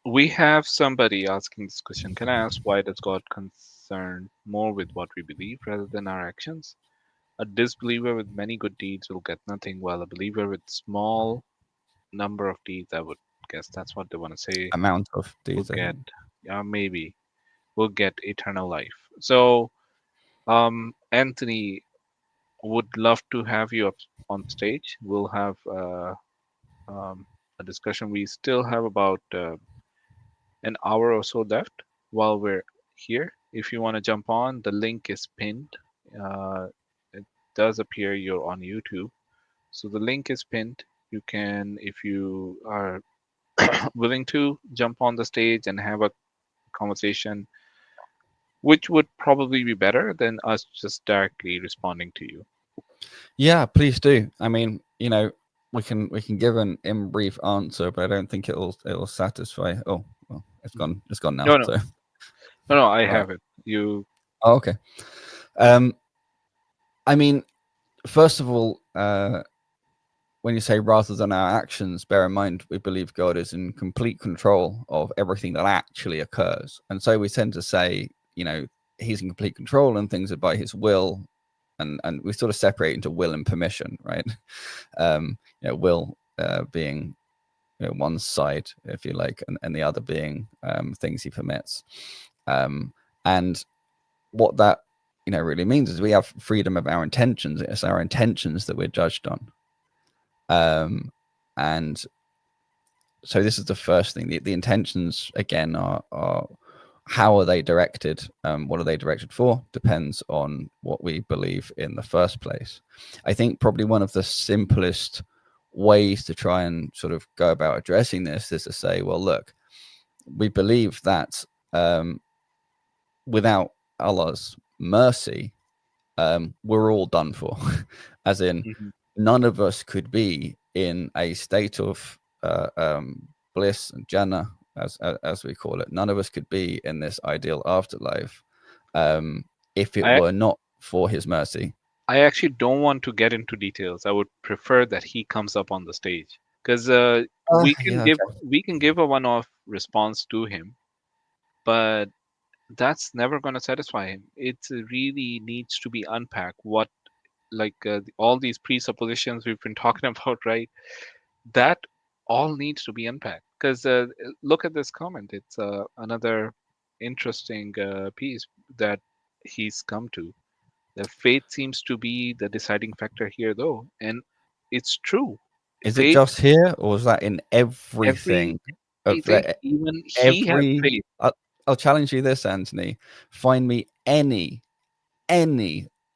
We have somebody asking this question. Can I ask, why does God concern more with what we believe rather than our actions? A disbeliever with many good deeds will get nothing, while a believer with small number of deeds, I would guess that's what they want to say, amount of deeds, will get, will get eternal life. So, Anthony, would love to have you up on stage. We'll have a discussion. We still have about an hour or so left while we're here. If you want to jump on, the link is pinned. It does appear you're on YouTube. So the link is pinned. You can, if you are willing to, jump on the stage and have a conversation, which would probably be better than us just directly responding to you. Yeah, please do. I mean, we can give an in brief answer, but I don't think it'll satisfy. Oh, well, it's gone now. No, I have it. You Oh, okay. I mean, first of all, when you say rather than our actions, bear in mind we believe God is in complete control of everything that actually occurs, and so we tend to say, you know, he's in complete control and things are by his will, and we sort of separate into will and permission, right? You know, will being, you know, one side, if you like, and the other being things he permits, and what that, you know, really means is we have freedom of our intentions. It's our intentions that we're judged on. And so this is the first thing. The intentions, again, are how are they directed? What are they directed for? Depends on what we believe in the first place. I think probably one of the simplest ways to try and sort of go about addressing this is to say, well, look, we believe that without Allah's mercy, we're all done for. As in, none of us could be in a state of bliss and Jannah, as we call it. None of us could be in this ideal afterlife if it were not for his mercy. I actually don't want to get into details. I would prefer that he comes up on the stage, because we can give a one-off response to him, but that's never going to satisfy him. It really needs to be unpacked. What, like all these presuppositions we've been talking about, right? That all needs to be unpacked, because look at this comment. It's another interesting piece that he's come to. The faith seems to be the deciding factor here, though, and it's true. Is Faith, it just here, or is that in everything? Even he has faith. I'll challenge you this, Anthony. Find me any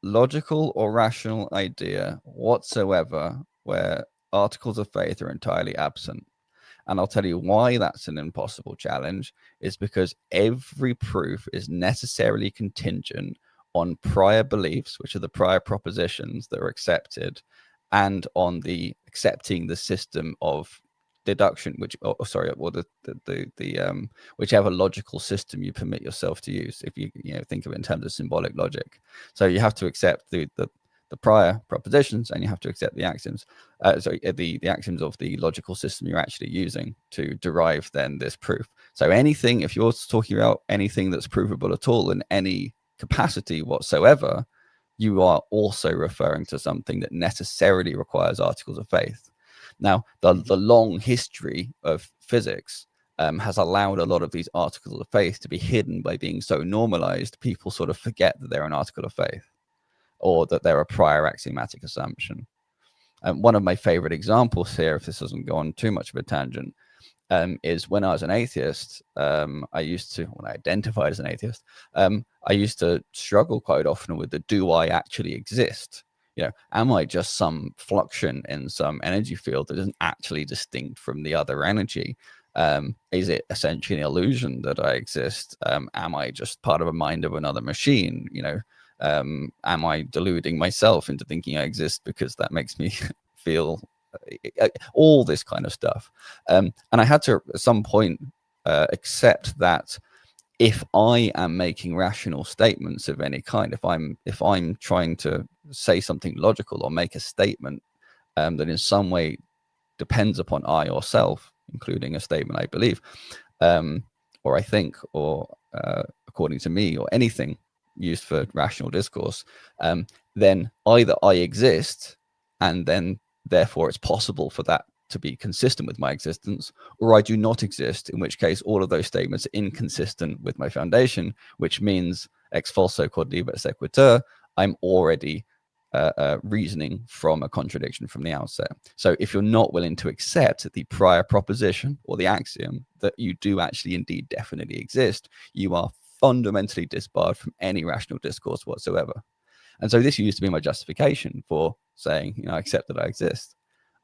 logical or rational idea whatsoever where articles of faith are entirely absent. And I'll tell you why that's an impossible challenge, is because every proof is necessarily contingent on prior beliefs, which are the prior propositions that are accepted, and on the accepting the system of deduction, which whichever logical system you permit yourself to use, if you think of it in terms of symbolic logic. So you have to accept the prior propositions, and you have to accept the axioms, the axioms of the logical system you're actually using to derive then this proof. So anything, if you're talking about anything that's provable at all in any capacity whatsoever, you are also referring to something that necessarily requires articles of faith. Now, the long history of physics has allowed a lot of these articles of faith to be hidden by being so normalized, people sort of forget that they're an article of faith, or that they're a prior axiomatic assumption. One of my favorite examples here, if this doesn't go on too much of a tangent, is when I was an atheist. When I identified as an atheist, I used to struggle quite often with the do I actually exist? Am I just some fluxion in some energy field that isn't actually distinct from the other energy? Is it essentially an illusion that I exist? Am I just part of a mind of another machine? Am I deluding myself into thinking I exist because that makes me feel all this kind of stuff? And I had to at some point accept that if I am making rational statements of any kind, if I'm trying to say something logical or make a statement that in some way depends upon I or self, including a statement I believe, or I think, or according to me, or anything used for rational discourse, then either I exist, and then therefore it's possible for that to be consistent with my existence, or I do not exist, in which case all of those statements are inconsistent with my foundation, which means ex falso quod libet sequitur, I'm already reasoning from a contradiction from the outset. So if you're not willing to accept the prior proposition or the axiom that you do actually indeed definitely exist, you are fundamentally disbarred from any rational discourse whatsoever. And so this used to be my justification for saying, I accept that I exist.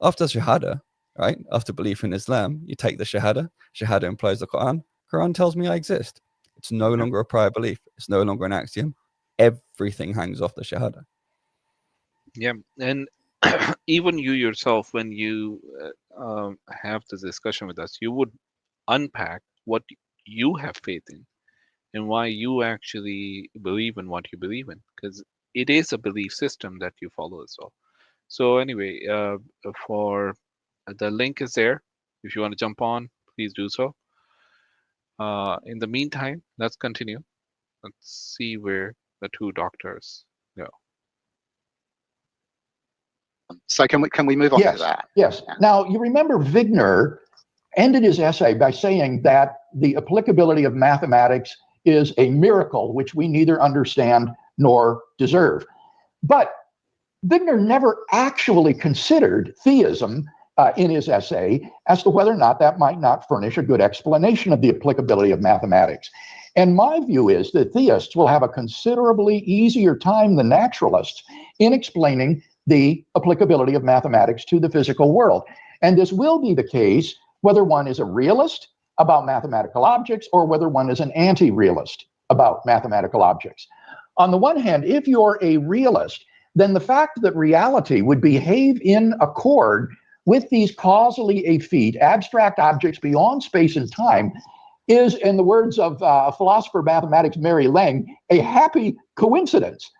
After Shahada, right? After belief in Islam, you take the Shahada. Shahada implies the Quran. Quran tells me I exist. It's no longer a prior belief. It's no longer an axiom. Everything hangs off the Shahada. Yeah, and even you yourself, when you have this discussion with us, you would unpack what you have faith in. and why you actually believe in what you believe in, because it is a belief system that you follow as well. So anyway, for the link is there. If you want to jump on, please do so. In the meantime, let's continue. Let's see where the two doctors go. So can we move on Yes, to that? yes. Now, you remember Wigner ended his essay by saying that the applicability of mathematics is a miracle which we neither understand nor deserve. But Wigner never actually considered theism in his essay as to whether or not that might not furnish a good explanation of the applicability of mathematics. And my view is that theists will have a considerably easier time than naturalists in explaining the applicability of mathematics to the physical world. And this will be the case whether one is a realist about mathematical objects or whether one is an anti-realist about mathematical objects. On the one hand, if you're a realist, then the fact that reality would behave in accord with these causally effete abstract objects beyond space and time is, in the words of philosopher of mathematics Mary Lang, a happy coincidence,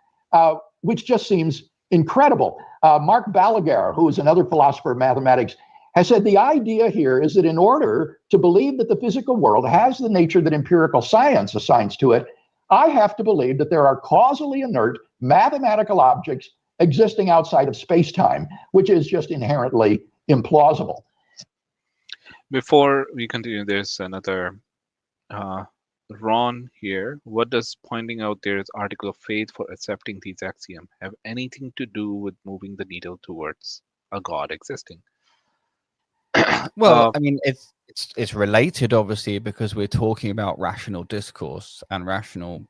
which just seems incredible. Mark Balaguer, who is another philosopher of mathematics, has said the idea here is that in order to believe that the physical world has the nature that empirical science assigns to it, I have to believe that there are causally inert mathematical objects existing outside of space-time, which is just inherently implausible. Before we continue, there's another Ron here. What does pointing out there's article of faith for accepting these axioms have anything to do with moving the needle towards a God existing? Well, I mean, it's related, obviously, because we're talking about rational discourse and rational,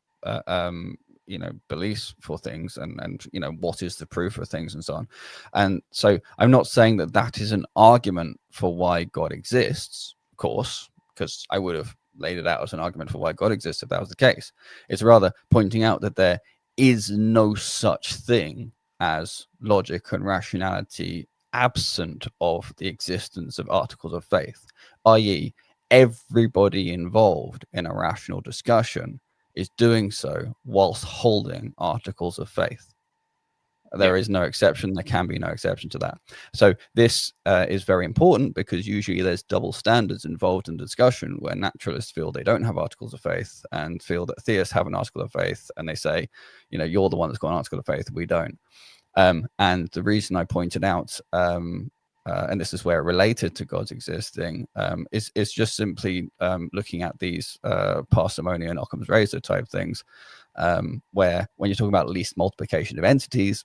beliefs for things, and what is the proof of things and so on. And so, I'm not saying that that is an argument for why God exists, of course, because I would have laid it out as an argument for why God exists if that was the case. It's rather pointing out that there is no such thing as logic and rationality absent of the existence of articles of faith, i.e., everybody involved in a rational discussion is doing so whilst holding articles of faith. There is no exception. There can be no exception to that. So this is very important because usually there's double standards involved in discussion where naturalists feel they don't have articles of faith and feel that theists have an article of faith, and they say, you're the one that's got an article of faith, we don't. And the reason I pointed out, and this is where it related to God's existing, is just simply looking at these parsimony and Occam's razor type things, where when you're talking about least multiplication of entities,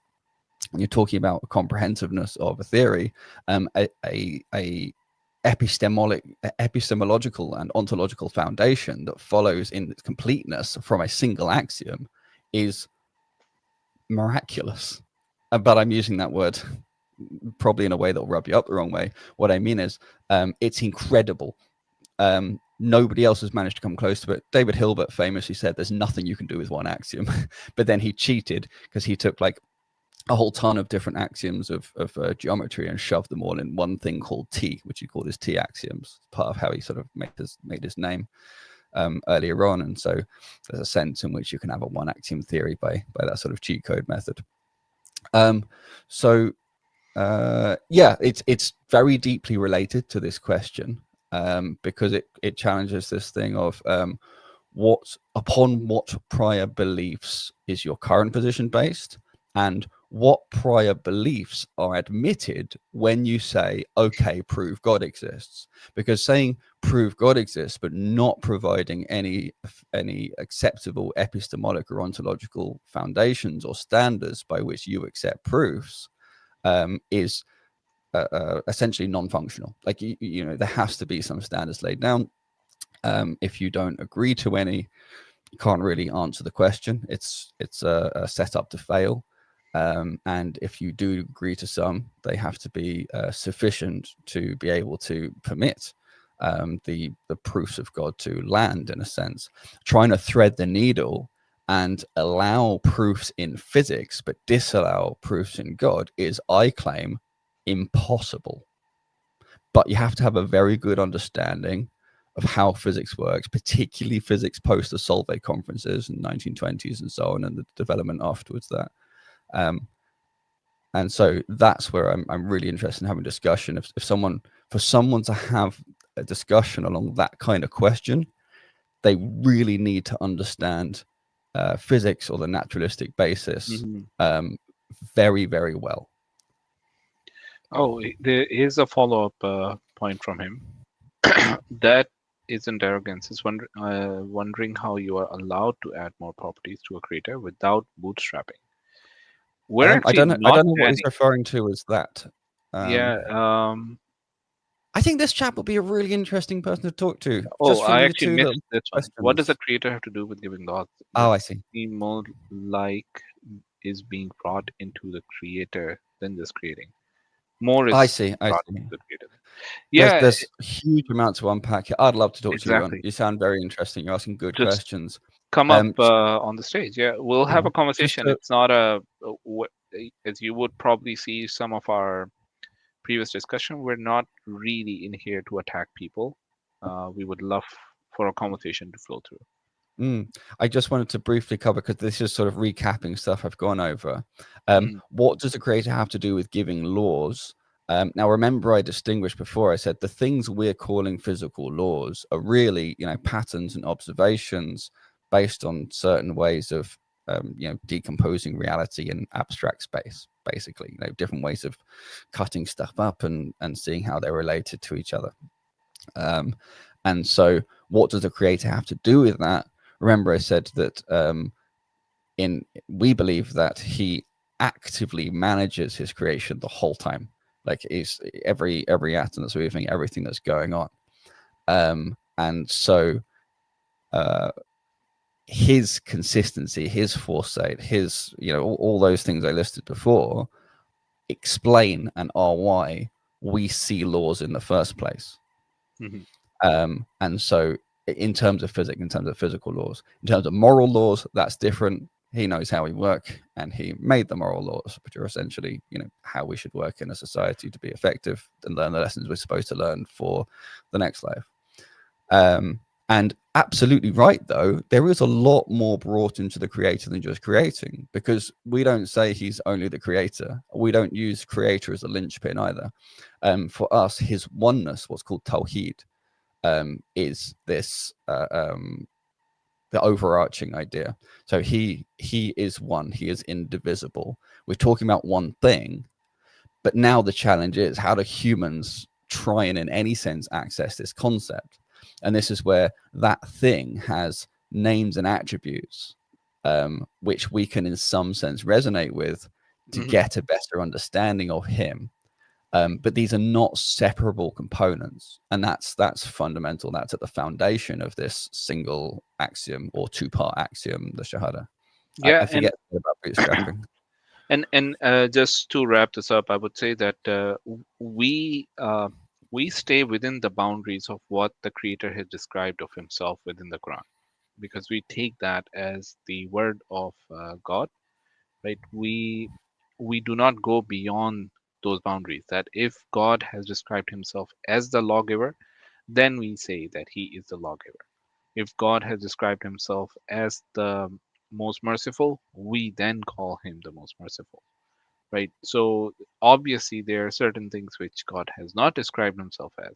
and you're talking about comprehensiveness of a theory, a epistemological and ontological foundation that follows in its completeness from a single axiom is miraculous. But I'm using that word probably in a way that will rub you up the wrong way. What I mean is it's incredible. Nobody else has managed to come close to it. David Hilbert famously said there's nothing you can do with one axiom, but then he cheated because he took like a whole ton of different axioms of geometry and shoved them all in one thing called T, which he called his T axioms, part of how he sort of made his name earlier on. And so there's a sense in which you can have a one axiom theory by that sort of cheat code method. It's very deeply related to this question because it challenges this thing of upon what prior beliefs is your current position based, and what prior beliefs are admitted when you say, okay, prove God exists. Because saying prove God exists, but not providing any acceptable epistemological or ontological foundations or standards by which you accept proofs is essentially non-functional. Like, there has to be some standards laid down. If you don't agree to any, you can't really answer the question. It's a setup to fail. And if you do agree to some, they have to be sufficient to be able to permit the proofs of God to land, in a sense. Trying to thread the needle and allow proofs in physics but disallow proofs in God is, I claim, impossible. But you have to have a very good understanding of how physics works, particularly physics post the Solvay conferences in the 1920s and so on, and the development afterwards that. And so that's where I'm really interested in having a discussion. If for someone to have a discussion along that kind of question, they really need to understand physics or the naturalistic basis very, very well. Oh, there is a follow-up point from him. That isn't arrogance. It's wondering how you are allowed to add more properties to a creator without bootstrapping. We're actually I don't know what he's adding. referring to as that. Yeah. I think this chap will be a really interesting person to talk to. Oh, just from I the actually two missed little this one. What does the questions. creator have to do with giving laws? Oh, I see. Seem more like is being brought into the creator than just creating. More is I see. brought into the creator. Yeah, Yeah, there's huge amounts to unpack here. I'd love to talk to you. exactly. You sound very interesting. You're asking good Just questions. come up on the stage. Yeah, we'll have a Just conversation. It's not as you would probably see some of our previous discussion. We're not really in here to attack people. We would love for a conversation to flow through. I just wanted to briefly cover, because this is sort of recapping stuff I've gone over. What does a creator have to do with giving laws? Now, remember, I distinguished before. I said the things we're calling physical laws are really, patterns and observations based on certain ways of, decomposing reality in abstract space. Basically, different ways of cutting stuff up and seeing how they're related to each other. And so, what does the creator have to do with that? Remember, I said that we believe that he actively manages his creation the whole time. Like, is every atom that's moving, everything that's going on. And so his consistency, his foresight, his, all those things I listed before explain and are why we see laws in the first place. And so in terms of physics, in terms of physical laws, in terms of moral laws, that's different. He knows how we work, and he made the moral laws, which are essentially, how we should work in a society to be effective and learn the lessons we're supposed to learn for the next life. And absolutely right, though, there is a lot more brought into the creator than just creating, because we don't say he's only the creator. We don't use creator as a linchpin either. For us, his oneness, what's called tawheed, is this the overarching idea. So he is one, he is indivisible. We're talking about one thing, but now the challenge is, how do humans try and in any sense access this concept? And this is where that thing has names and attributes, which we can in some sense resonate with to get a better understanding of him. But these are not separable components, and that's fundamental. That's at the foundation of this single axiom or two-part axiom, the Shahada. Yeah, I forget about bootstrapping. And just to wrap this up, I would say that we stay within the boundaries of what the creator has described of himself within the Quran, because we take that as the word of God, right? We do not go beyond those boundaries. That if God has described himself as the lawgiver, then we say that he is the lawgiver. If God has described himself as the most merciful, we then call him the most merciful, right? So obviously there are certain things which God has not described himself as,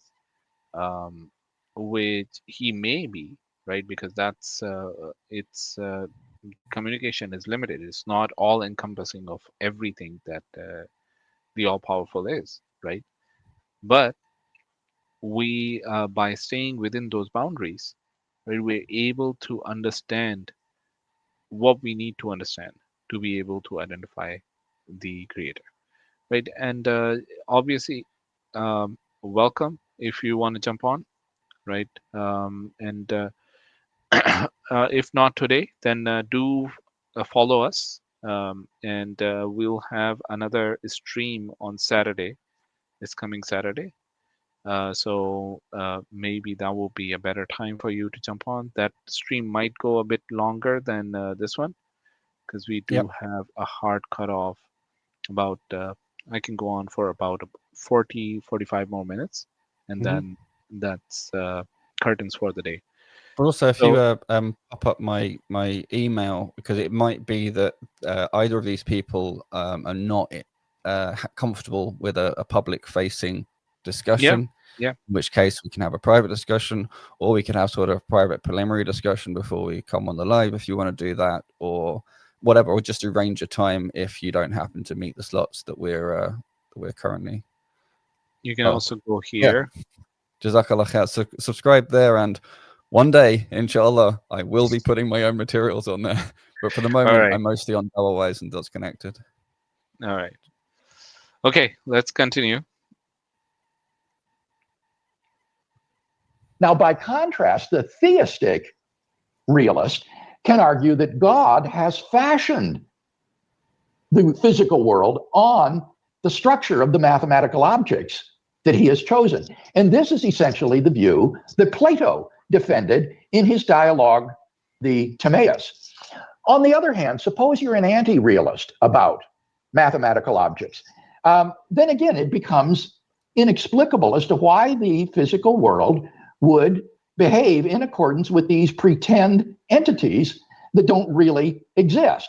which he may be, right? Because that's it's communication is limited. It's not all encompassing of everything that the all powerful is, right? But we, by staying within those boundaries, right, we're able to understand what we need to understand to be able to identify the creator, right? And obviously, welcome if you want to jump on, right? And if not today, then do follow us, and we'll have another stream on Saturday. This coming Saturday. So maybe that will be a better time for you to jump on. That stream might go a bit longer than this one, because we do have a hard cutoff. About I can go on for about 40, 45 more minutes, and then that's curtains for the day. But also, if So- you pop up my email, because it might be that either of these people are not comfortable with a public-facing discussion. Yeah. In which case, we can have a private discussion, or we can have sort of private preliminary discussion before we come on the live, if you want to do that, or whatever, or just arrange a time if you don't happen to meet the slots that we're currently. You can also go here. Jazakallah khair. So subscribe there, and one day, inshallah, I will be putting my own materials on there. But for the moment, right. I'm mostly on Dawahwise and Dots Connected. All right. Okay, let's continue. Now, by contrast, the theistic realist can argue that God has fashioned the physical world on the structure of the mathematical objects that he has chosen. And this is essentially the view that Plato defended in his dialogue, the Timaeus. On the other hand, suppose you're an anti-realist about mathematical objects. Then again, it becomes inexplicable as to why the physical world would behave in accordance with these pretend entities that don't really exist.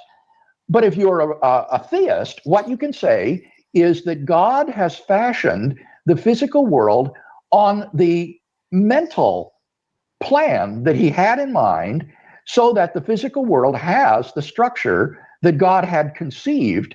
But if you're a theist, what you can say is that God has fashioned the physical world on the mental plan that he had in mind, so that the physical world has the structure that God had conceived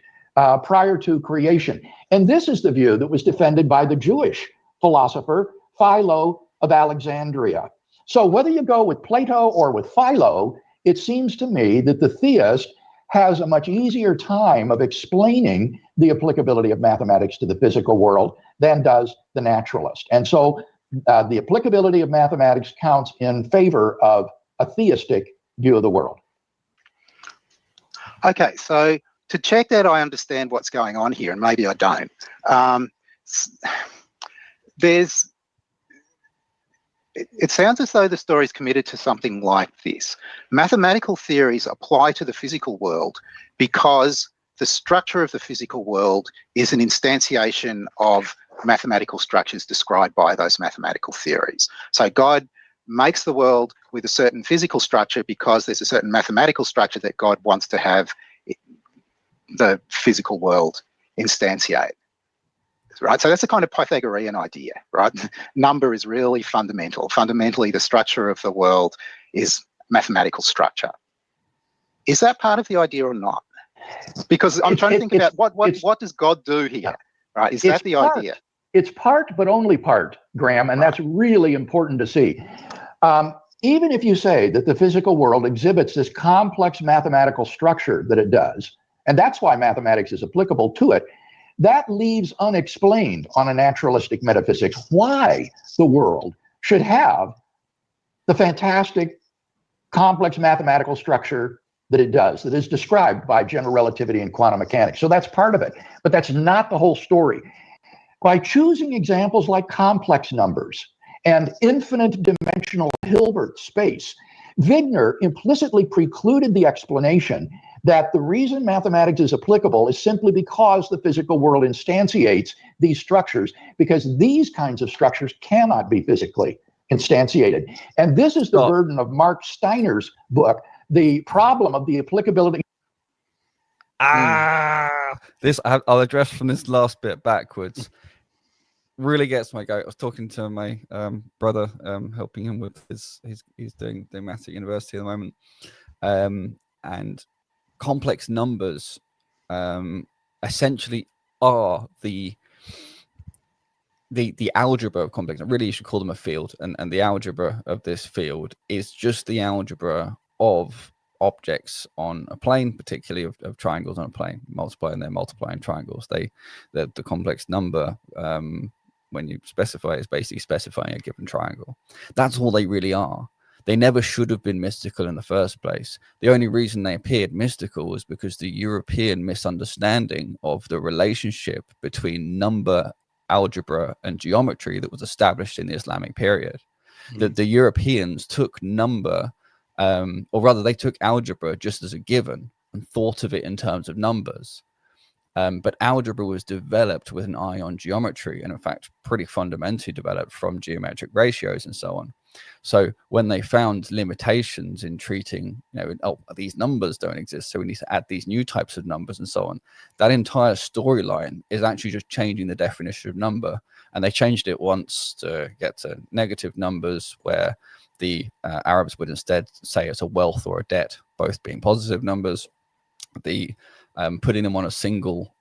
prior to creation. And this is the view that was defended by the Jewish philosopher Philo of Alexandria. So whether you go with Plato or with Philo, it seems to me that the theist has a much easier time of explaining the applicability of mathematics to the physical world than does the naturalist. And so the applicability of mathematics counts in favor of a theistic view of the world. Okay, so to check that I understand what's going on here, and maybe I don't, it sounds as though the story is committed to something like this. Mathematical theories apply to the physical world because the structure of the physical world is an instantiation of mathematical structures described by those mathematical theories. So God makes the world with a certain physical structure because there's a certain mathematical structure that God wants to have the physical world instantiate. Right, so that's a kind of Pythagorean idea, right? Number is really fundamental. Fundamentally, the structure of the world is mathematical structure. Is that part of the idea or not? Because I'm trying to think about what does God do here, right? Is that the idea? It's part, but only part, Graham, and that's really important to see. Even if you say that the physical world exhibits this complex mathematical structure that it does, and that's why mathematics is applicable to it, that leaves unexplained on a naturalistic metaphysics why the world should have the fantastic, complex mathematical structure that it does, that is described by general relativity and quantum mechanics. So that's part of it, but that's not the whole story. By choosing examples like complex numbers and infinite dimensional Hilbert space, Wigner implicitly precluded the explanation that the reason mathematics is applicable is simply because the physical world instantiates these structures, because these kinds of structures cannot be physically instantiated. And this is the burden of Mark Steiner's book, The Problem of the Applicability. This I'll address from this last bit backwards. Really gets my goat. I was talking to my brother, helping him with he's doing maths at university at the moment, and complex numbers essentially are the algebra of complex. Really, you should call them a field, and the algebra of this field is just the algebra of objects on a plane, particularly of triangles on a plane, multiplying triangles. The complex number, when you specify, is basically specifying a given triangle. That's all they really are. They never should have been mystical in the first place. The only reason they appeared mystical was because the European misunderstanding of the relationship between number, algebra, and geometry that was established in the Islamic period. That the Europeans took number, or rather they took algebra just as a given and thought of it in terms of numbers. But algebra was developed with an eye on geometry, and in fact pretty fundamentally developed from geometric ratios and so on. So when they found limitations in treating, these numbers don't exist, so we need to add these new types of numbers and so on, that entire storyline is actually just changing the definition of number. And they changed it once to get to negative numbers, where the Arabs would instead say it's a wealth or a debt, both being positive numbers. The putting them on a single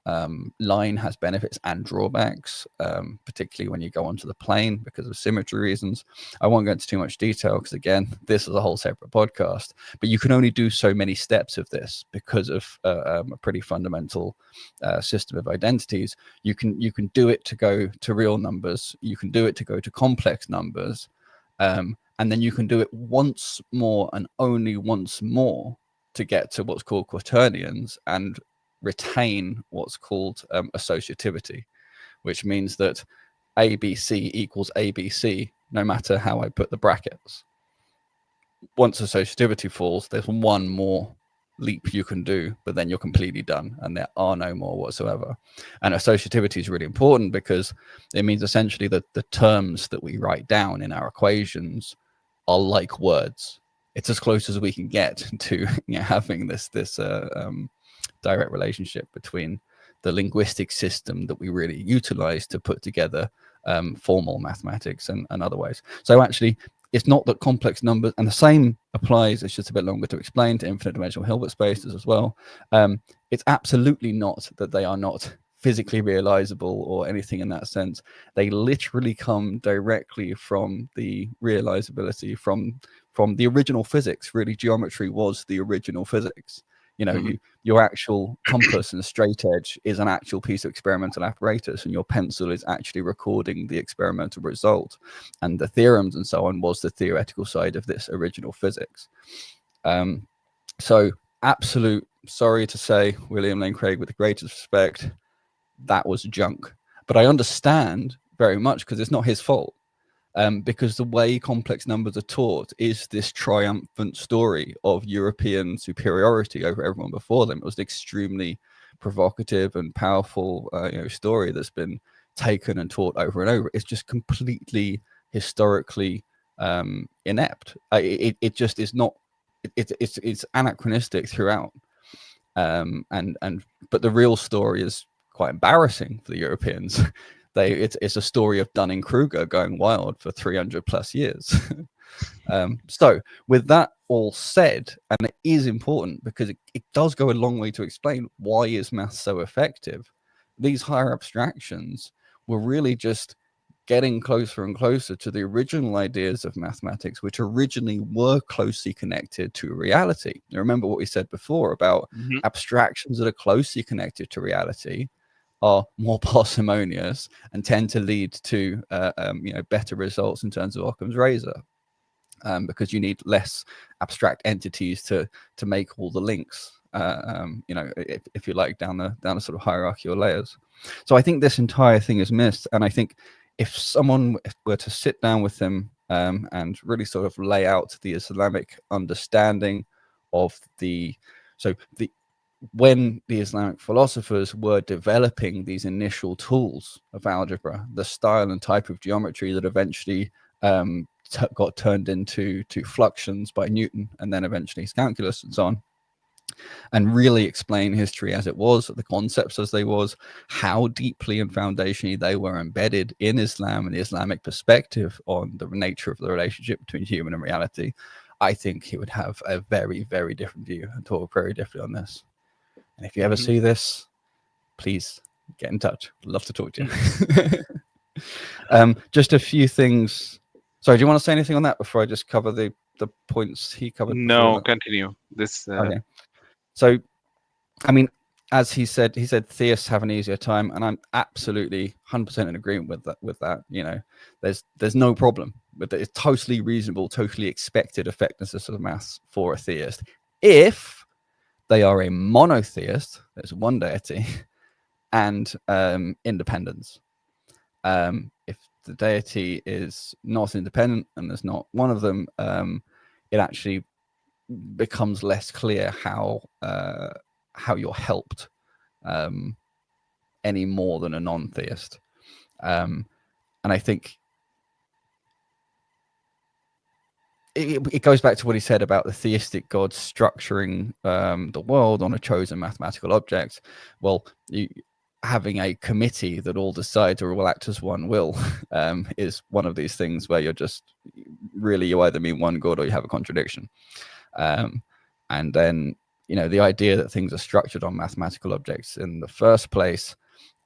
line has benefits and drawbacks, particularly when you go onto the plane because of symmetry reasons. I won't go into too much detail because, again, this is a whole separate podcast. But you can only do so many steps of this because of a pretty fundamental system of identities. You can do it to go to real numbers. You can do it to go to complex numbers. And then you can do it once more and only once more to get to what's called quaternions and retain what's called associativity, which means that ABC equals ABC no matter how I put the brackets. Once associativity falls, there's one more leap you can do, but then you're completely done and there are no more whatsoever. And associativity is really important because it means essentially that the terms that we write down in our equations are like words. It's as close as we can get to having this direct relationship between the linguistic system that we really utilize to put together formal mathematics and other ways. So actually, it's not that complex numbers, and the same applies, it's just a bit longer to explain, to infinite dimensional Hilbert spaces as well. It's absolutely not that they are not physically realizable or anything in that sense. They literally come directly from the realizability from the original physics. Really, geometry was the original physics. Your actual compass and straight edge is an actual piece of experimental apparatus, and your pencil is actually recording the experimental result, and the theorems and so on was the theoretical side of this original physics. So absolute, sorry to say, William Lane Craig, with the greatest respect, that was junk. But I understand very much because it's not his fault. Because the way complex numbers are taught is this triumphant story of European superiority over everyone before them. It was an extremely provocative and powerful story that's been taken and taught over and over. It's just completely historically inept. It just is not. It's anachronistic throughout. But the real story is quite embarrassing for the Europeans. It's a story of Dunning-Kruger going wild for 300 plus years. So with that all said, and it is important because it does go a long way to explain why is math so effective. These higher abstractions were really just getting closer and closer to the original ideas of mathematics, which originally were closely connected to reality. Now, remember what we said before about abstractions that are closely connected to reality are more parsimonious and tend to lead to better results in terms of Occam's razor, because you need less abstract entities to make all the links, if you like, down the sort of hierarchical layers. So I think this entire thing is missed, and I think if someone were to sit down with them and really sort of lay out the Islamic understanding of when the Islamic philosophers were developing these initial tools of algebra, the style and type of geometry that eventually got turned into fluxions by Newton and then eventually his calculus and so on, and really explain history as it was, the concepts as they was, how deeply and foundationally they were embedded in Islam and the Islamic perspective on the nature of the relationship between human and reality, I think he would have a very, very different view and talk very differently on this. And if you ever see this, please get in touch. I'd love to talk to you. Just a few things. Sorry, do you want to say anything on that before I just cover the points he covered? No, continue. This. Okay. So, I mean, as he said theists have an easier time, and I'm absolutely 100% in agreement with that. There's no problem with it. It's totally reasonable, totally expected effectiveness of the maths for a theist if they are a monotheist, there's one deity, and independence. If the deity is not independent and there's not one of them, it actually becomes less clear how you're helped any more than a non-theist. And I think it goes back to what he said about the theistic God structuring the world on a chosen mathematical object. Well, having a committee that all decides or will act as one will is one of these things where you're just really, you either mean one God or you have a contradiction. And then, you know, the idea that things are structured on mathematical objects in the first place,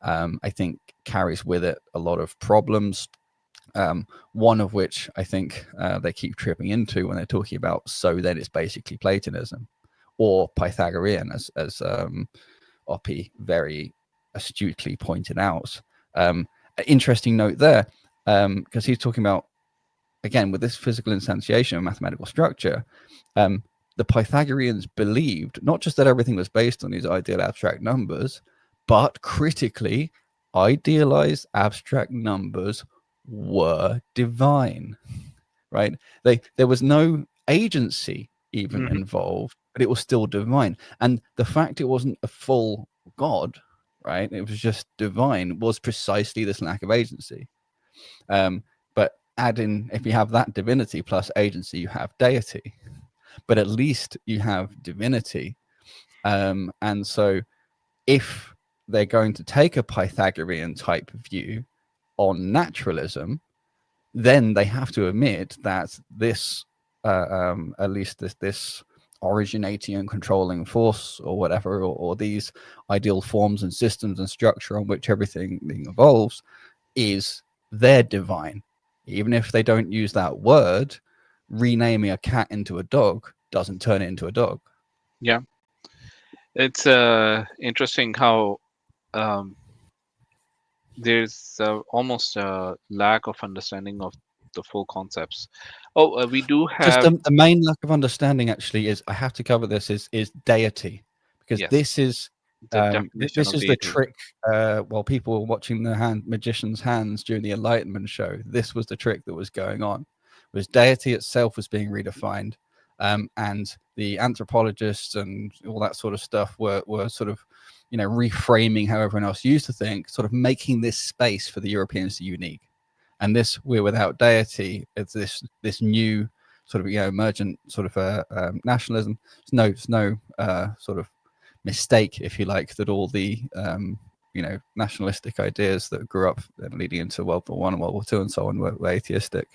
I think carries with it a lot of problems. One of which I think they keep tripping into when they're talking about, so then it's basically Platonism or Pythagorean, as Oppie very astutely pointed out. An interesting note there, because he's talking about, again, with this physical instantiation of mathematical structure, the Pythagoreans believed not just that everything was based on these ideal abstract numbers, but critically, idealized abstract numbers were divine, right? There was no agency even involved, but it was still divine. And the fact it wasn't a full God, right? It was just divine, was precisely this lack of agency. But add in, if you have that divinity plus agency, you have deity. But at least you have divinity. And so if they're going to take a Pythagorean type view on naturalism, then they have to admit that this, at least this originating and controlling force or whatever, or these ideal forms and systems and structure on which everything evolves, is their divine. Even if they don't use that word, renaming a cat into a dog doesn't turn it into a dog. Yeah. It's interesting how there's almost a lack of understanding of the full concepts. Oh, we do have... Just the main lack of understanding actually is, I have to cover this, is deity, because Yes. this is this is the trick. While people were watching the magician's hands during the Enlightenment show, this was the trick that was going on. Was deity itself was being redefined, and the anthropologists and all that sort of stuff were sort of, you know, reframing how everyone else used to think, sort of making this space for the Europeans unique. And this, we're without deity, it's this new sort of, you know, emergent sort of nationalism. It's no sort of mistake, if you like, that all the you know, nationalistic ideas that grew up leading into World War I and World War II and so on were atheistic.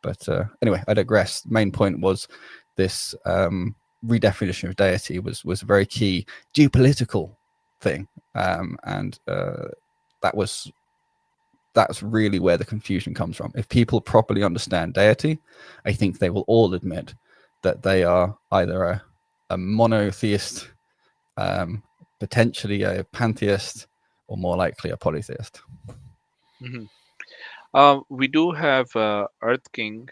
But anyway, I digress. The main point was this redefinition of deity was a very key geopolitical thing, and that's really where the confusion comes from. If people properly understand deity, I think they will all admit that they are either a monotheist, potentially a pantheist, or more likely a polytheist. We do have Earth King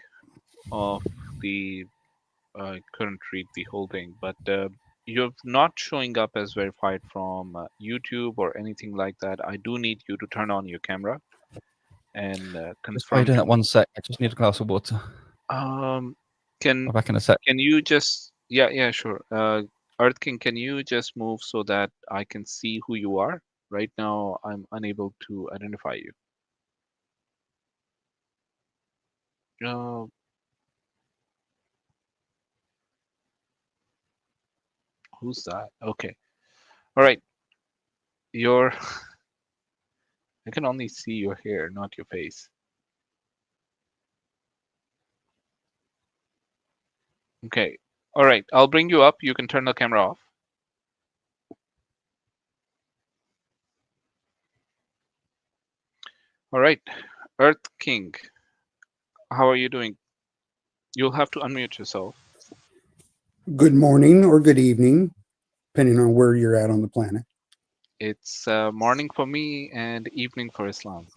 of the current read the whole thing, but you're not showing up as verified from YouTube or anything like that. I do need you to turn on your camera and Just wait in that 1 sec. I just need a glass of water. Can I'm back in a sec. Can you just yeah sure. Earth King, can you just move so that I can see who you are? Right now I'm unable to identify you. Who's that? Okay. All right. You're I can only see your hair, not your face. Okay. All right. I'll bring you up. You can turn the camera off. All right. Earth King, how are you doing? You'll have to unmute yourself. Good morning or good evening, depending on where you're at on the planet. It's morning for me and evening for Islam.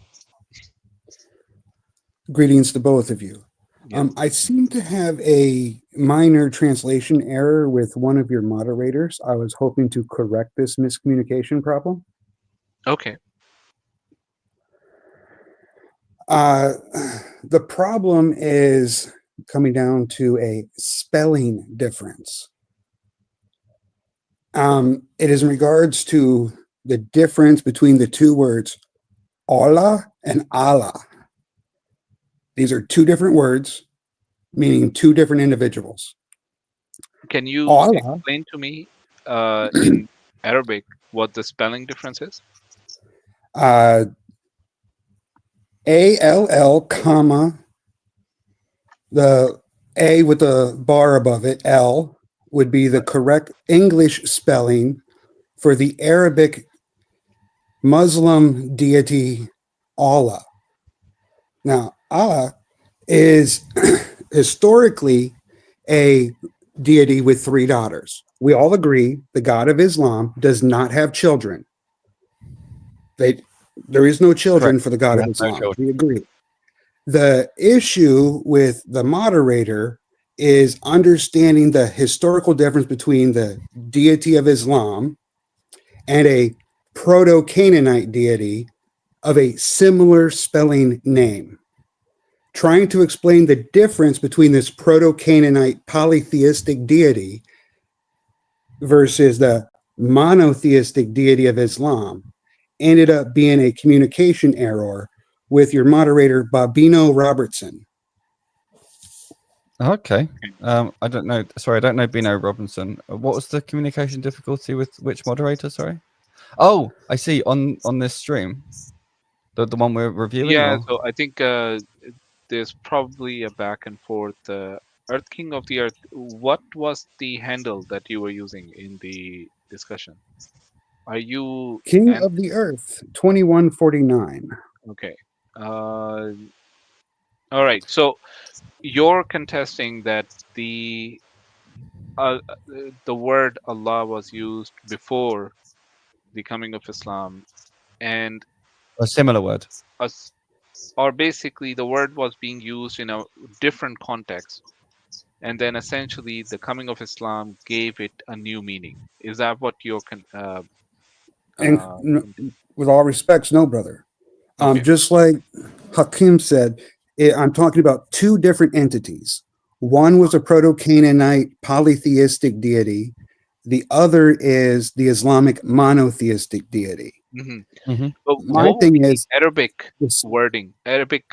Greetings to both of you. Yes. I seem to have a minor translation error with one of your moderators. I was hoping to correct this miscommunication problem. Okay. The problem is coming down to a spelling difference. It is in regards to the difference between the two words Allah and Allah. These are two different words. meaning two different individuals. Can you Allah, explain to me in Arabic what the spelling difference is? ALL, comma, the A with the bar above it, L, would be the correct English spelling for the Arabic Muslim deity Allah. Now, Allah is historically a deity with three daughters. We all agree the God of Islam does not have children. There is no children Correct. for the God He of has no Islam. children. We agree. The issue with the moderator is understanding the historical difference between the deity of Islam and a proto-Canaanite deity of a similar spelling name. Trying to explain the difference between this proto-Canaanite polytheistic deity versus the monotheistic deity of Islam ended up being a communication error with your moderator, Bobino Robertson. Okay. I don't know. Sorry, I don't know Bino Robinson. What was the communication difficulty with which moderator? Sorry. Oh, I see. On this stream, the one we're reviewing. Yeah, Or? so I think there's probably a back and forth. Earth King of the Earth. What was the handle that you were using in the discussion? Are you King of the Earth, 2149. okay? All right. So you're contesting that the word Allah was used before the coming of Islam, and A similar word. or basically the word was being used in a different context, and then essentially the coming of Islam gave it a new meaning. Is that what you're And with all respects, no, brother. okay. Just like Hakim said, I'm talking about two different entities. One was a proto-Canaanite polytheistic deity. The other is the Islamic monotheistic deity. Mm-hmm. Mm-hmm. But My what thing would be is Arabic this, wording, Arabic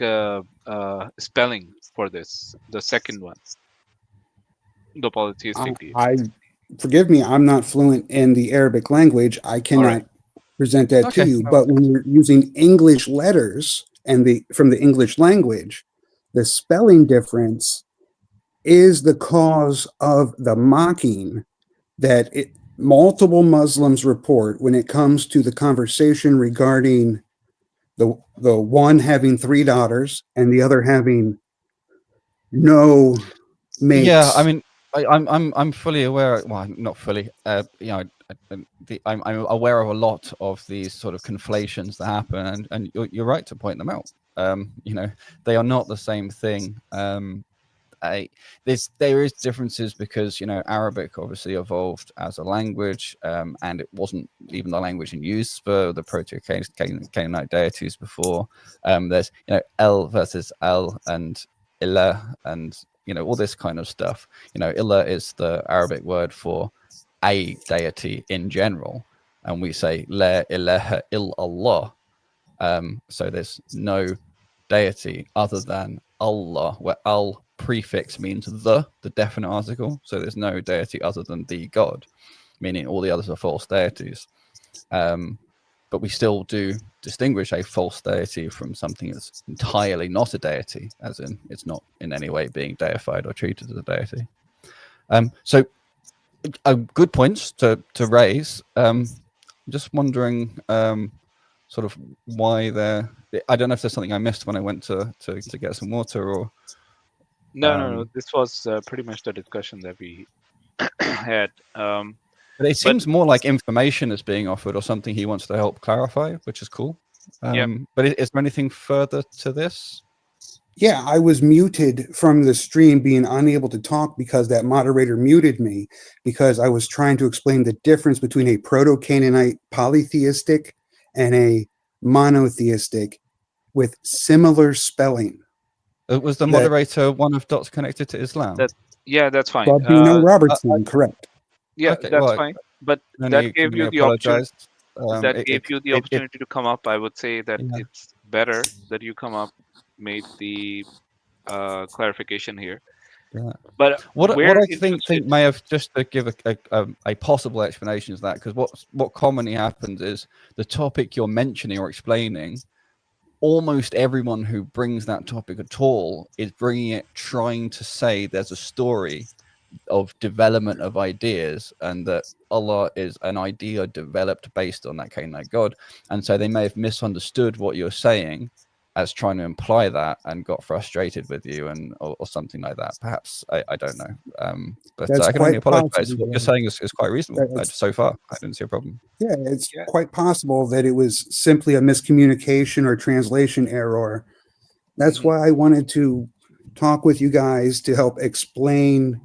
spelling for this, the second one, the polytheistic deity. I forgive me, I'm not fluent in the Arabic language. I cannot present that to you. But when you're using English letters and from the English language, the spelling difference is the cause of the mocking that multiple Muslims report when it comes to the conversation regarding the one having three daughters and the other having no mates. Yeah, I mean, I'm fully aware. Well, not fully. You know, I'm aware of a lot of these sort of conflations that happen, and you're right to point them out. You know, they are not the same thing. There is differences because, you know, Arabic obviously evolved as a language, and it wasn't even the language in use for the Proto-Canaanite deities before. There's, you know, El versus El and Ilah, and, you know, all this kind of stuff. You know, Ilah is the Arabic word for a deity in general, and we say La ilaha illallah. So there's no deity other than Allah, where al prefix means the definite article. So there's no deity other than the God, meaning all the others are false deities. But we still do distinguish a false deity from something that's entirely not a deity, as in it's not in any way being deified or treated as a deity. So good points to raise. Just wondering sort of why they're... I don't know if there's something I missed when I went to get some water, or... No. This was pretty much the discussion that we had. But it seems more like information is being offered or something he wants to help clarify, which is cool. But is there anything further to this? Yeah, I was muted from the stream, being unable to talk because that moderator muted me because I was trying to explain the difference between a proto-Canaanite polytheistic and a monotheistic with similar spelling. Was the moderator one of dots connected to Islam? That's fine. Bobino Robertson, correct. Yeah, okay, that's fine. But that gave you the opportunity. That gave you the opportunity to come up. I would say that it's better that you come up, made the clarification here. Yeah. But what I we're think interested- may have, just to give a possible explanation of that, because what commonly happens is the topic you're mentioning or explaining, almost everyone who brings that topic at all is bringing it, trying to say there's a story of development of ideas, and that Allah is an idea developed based on that Canaanite God. And so they may have misunderstood what you're saying as trying to imply that and got frustrated with you, and or something like that. Perhaps, I don't know. But That's I can only quite apologize. possible, What yeah. you're saying is quite reasonable. That's- So far, I didn't see a problem. Yeah, it's Yeah. quite possible that it was simply a miscommunication or translation error. That's why I wanted to talk with you guys to help explain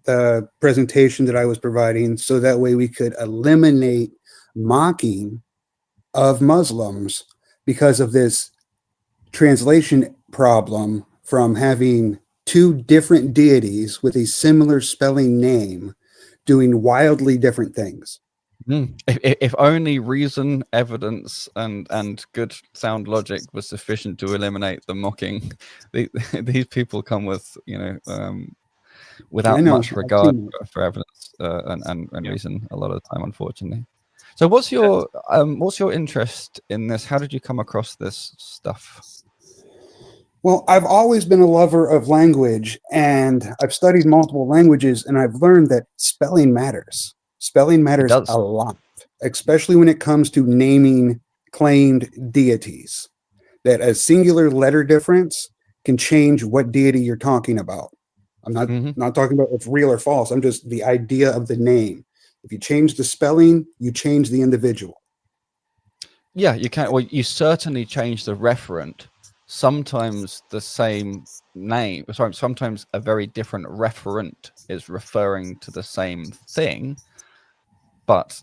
the presentation that I was providing, so that way we could eliminate mocking of Muslims because of this translation problem from having two different deities with a similar spelling name doing wildly different things. If only reason, evidence, and good sound logic was sufficient to eliminate the mocking. These people come with, without much regard for evidence and reason a lot of the time, unfortunately. So what's your interest in this? How did you come across this stuff? Well, I've always been a lover of language, and I've studied multiple languages, and I've learned that spelling matters. Spelling matters a lot, especially when it comes to naming claimed deities. That a singular letter difference can change what deity you're talking about. I'm not talking about if real or false. I'm just the idea of the name. If you change the spelling, you change the individual. Yeah, you can. Well, you certainly change the referent. Sometimes the same name. Sorry, sometimes a very different referent is referring to the same thing. But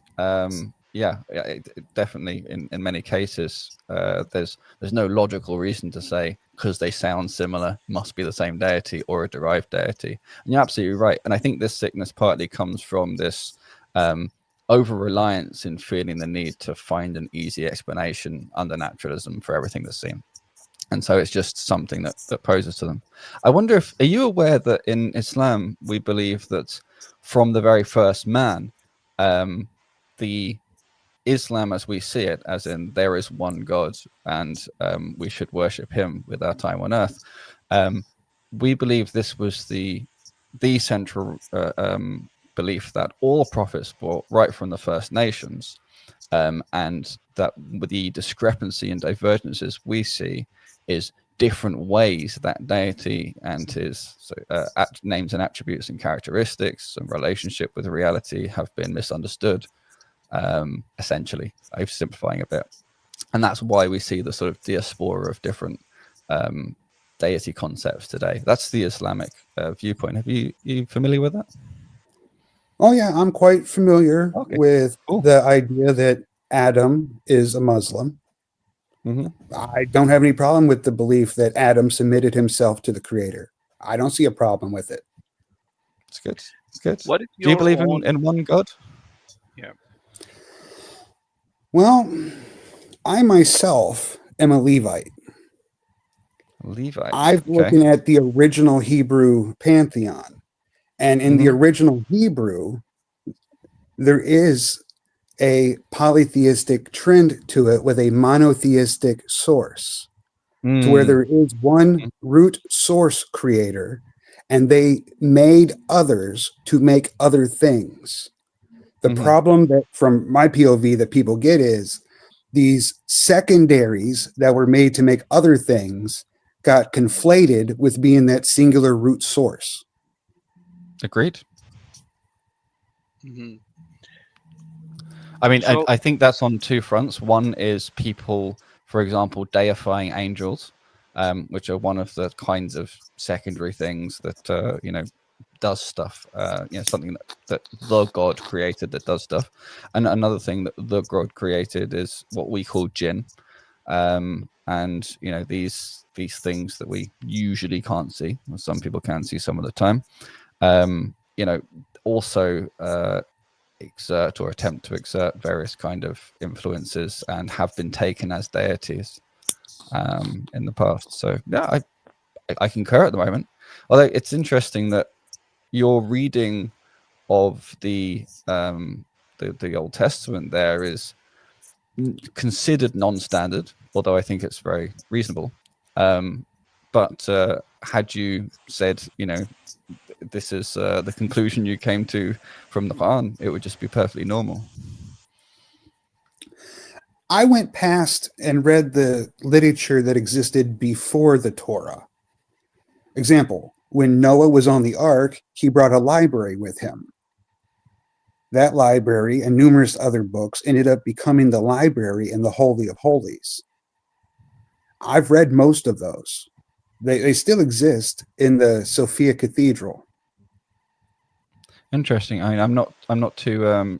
definitely in many cases, there's no logical reason to say because they sound similar must be the same deity or a derived deity. And you're absolutely right. And I think this sickness partly comes from this over-reliance in feeling the need to find an easy explanation under naturalism for everything that's seen. And so it's just something that poses to them. I wonder are you aware that in Islam, we believe that from the very first man, the Islam as we see it, as in there is one God and we should worship him with our time on earth. We believe this was the central belief that all prophets brought right from the First Nations, and that the discrepancy and divergences we see is different ways that deity and his names and attributes and characteristics and relationship with reality have been misunderstood, essentially, oversimplifying a bit. And that's why we see the sort of diaspora of different deity concepts today. That's the Islamic viewpoint. Have you familiar with that? Oh yeah, I'm quite familiar with the idea that Adam is a Muslim. I don't have any problem with the belief that Adam submitted himself to the Creator. I don't see a problem with it. It's good. It's good. What is Do you believe in one God? Yeah. Well, I myself am a Levite. I've looking at the original Hebrew pantheon, and in the original Hebrew, there is a polytheistic trend to it with a monotheistic source, to where there is one root source creator, and they made others to make other things. The problem that, from my POV, that people get is these secondaries that were made to make other things got conflated with being that singular root source. Agreed. I mean, so, I think that's on two fronts. One is people, for example, deifying angels, which are one of the kinds of secondary things that, does stuff, something that the God created that does stuff. And another thing that the God created is what we call jinn. And, these things that we usually can't see, or some people can see some of the time, also exert or attempt to exert various kind of influences and have been taken as deities in the past. So yeah, I concur at the moment. Although it's interesting that your reading of the Old Testament there is considered non-standard, although I think it's very reasonable. But had you said, this is the conclusion you came to from the Quran, it would just be perfectly normal. I went past and read the literature that existed before the Torah. Example, when Noah was on the ark, he brought a library with him. That library and numerous other books ended up becoming the library in the Holy of Holies. I've read most of those. They still exist in the Sophia Cathedral. Interesting. I mean, I'm not too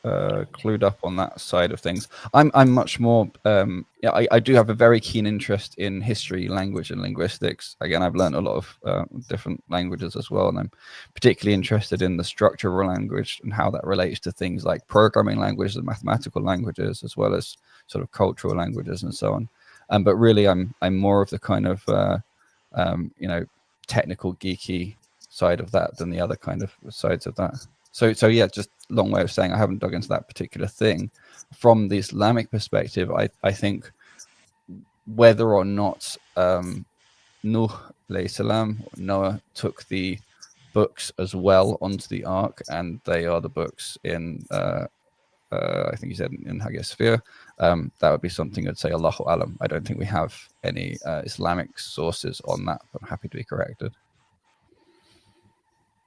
clued up on that side of things. I'm much more. I do have a very keen interest in history, language, and linguistics. Again, I've learned a lot of different languages as well, and I'm particularly interested in the structure of language and how that relates to things like programming languages and mathematical languages, as well as sort of cultural languages and so on. But really, I'm more of the kind of technical geeky side of that than the other kind of sides of that. So yeah, just long way of saying I haven't dug into that particular thing. From the Islamic perspective, I think whether or not Nuh alayhi salam, Noah, took the books as well onto the ark, and they are the books in I think he said in Hagia Sophia, that would be something I'd say Allahu Alam. I don't think we have any Islamic sources on that, but I'm happy to be corrected.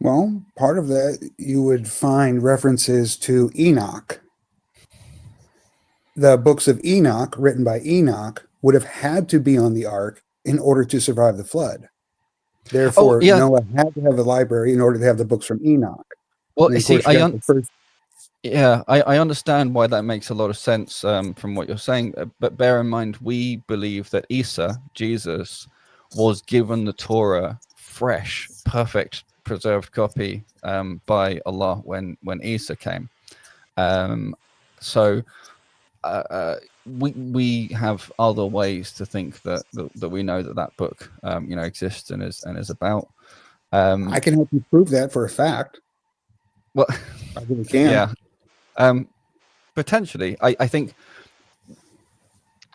Well, part of that, you would find references to Enoch. The books of Enoch, written by Enoch, would have had to be on the ark in order to survive the flood. Therefore, Noah had to have a library in order to have the books from Enoch. Well, I understand why that makes a lot of sense from what you're saying, but bear in mind, we believe that Isa, Jesus, was given the Torah fresh, perfect, preserved copy by Allah when Isa came. So we have other ways to think that we know that book exists and is about. I can help you prove that for a fact. Well, I really can. Yeah. Potentially. I think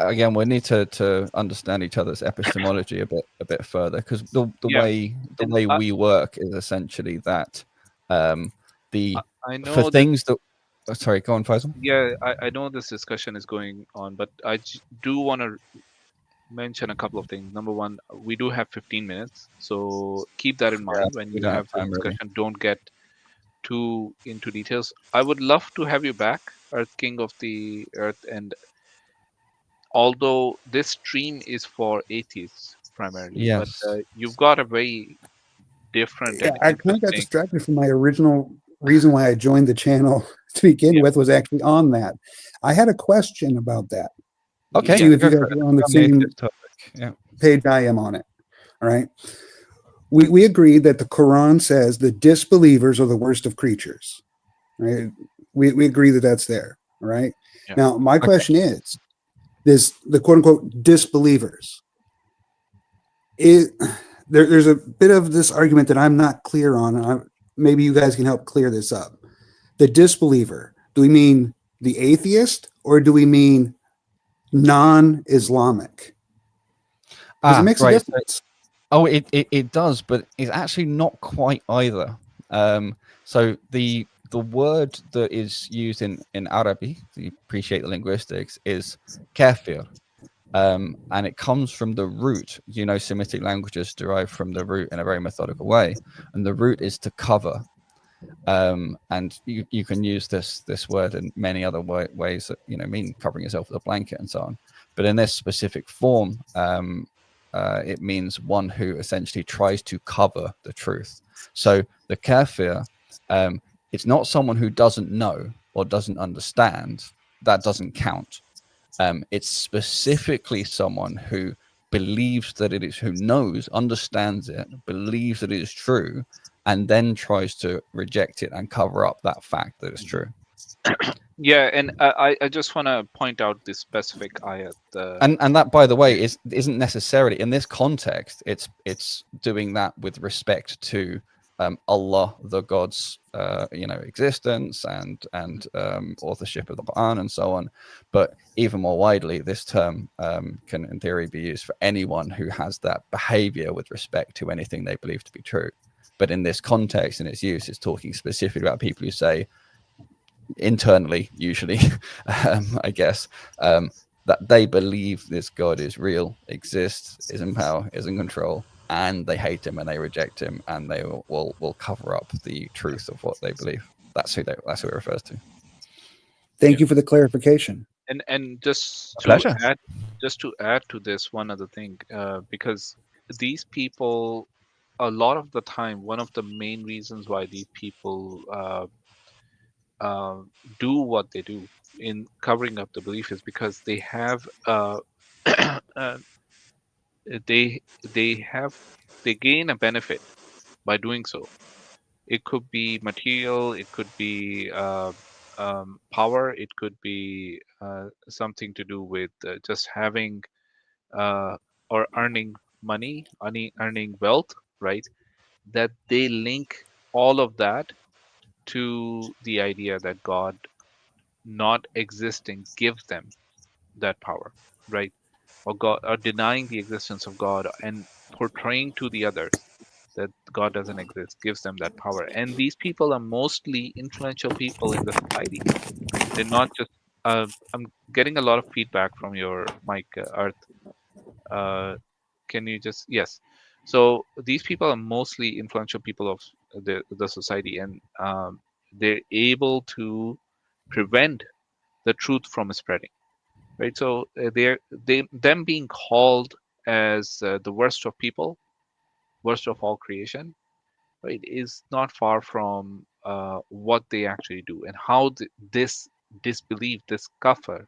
again we need to understand each other's epistemology a bit further, because the way we work is essentially that I know for things that sorry, go on, Faisal. Yeah, I know this discussion is going on, but I do want to mention a couple of things. Number one, we do have 15 minutes, so keep that in mind when you have the discussion. Really. Don't get too into details. I would love to have you back, Earth King of the Earth, and although this stream is for atheists primarily, yes, but you've got a very different. Yeah, I kind of got distracted from my original reason why I joined the channel to begin with, was actually on that. I had a question about that. Okay. See if you guys are on the same page I am on it. All right. We agreed that the Quran says the disbelievers are the worst of creatures. Right. We agree that that's there. All right. Yeah. Now, my question is the quote unquote disbelievers. There's a bit of this argument that I'm not clear on. Maybe you guys can help clear this up. The disbeliever, do we mean the atheist or do we mean non-Islamic? Because it makes a difference. It does, but it's actually not quite either. So the word that is used in Arabic, to appreciate the linguistics, is kafir. And it comes from the root. Semitic languages derive from the root in a very methodical way, and the root is to cover. And you can use this word in many other ways that mean covering yourself with a blanket and so on. But in this specific form, it means one who essentially tries to cover the truth. So the kafir, it's not someone who doesn't know or doesn't understand. That doesn't count. It's specifically someone who believes that it is, who knows, understands it, believes that it is true, and then tries to reject it and cover up that fact that it's true. Yeah, and I just want to point out this specific ayat. And that, by the way, isn't necessarily in this context. It's doing that with respect to Allah, the God's existence and authorship of the Quran and so on. But even more widely, this term can, in theory, be used for anyone who has that behavior with respect to anything they believe to be true. But in this context, in its use, it's talking specifically about people who say, internally, usually, I guess, that they believe this God is real, exists, is in power, is in control, and they hate him and they reject him, and they will cover up the truth of what they believe. That's who it refers to. Thank you for the clarification. And just Pleasure. to add to this one other thing, because these people, a lot of the time, one of the main reasons why these people do what they do in covering up the belief is because they have they they gain a benefit by doing so. It could be material, it could be power, it could be something to do with just having or earning money, earning wealth, right? That they link all of that to the idea that God not existing gives them that power, right? Or God, or denying the existence of God and portraying to the others that God doesn't exist gives them that power. And these people are mostly influential people in the society. They're not just. I'm getting a lot of feedback from your mic, Earth. Uh, can you just yes? So these people are mostly influential people of the society, and they're able to prevent the truth from spreading, right? So them being called as the worst of people, worst of all creation, right, is not far from what they actually do and how this disbelief, this kufr,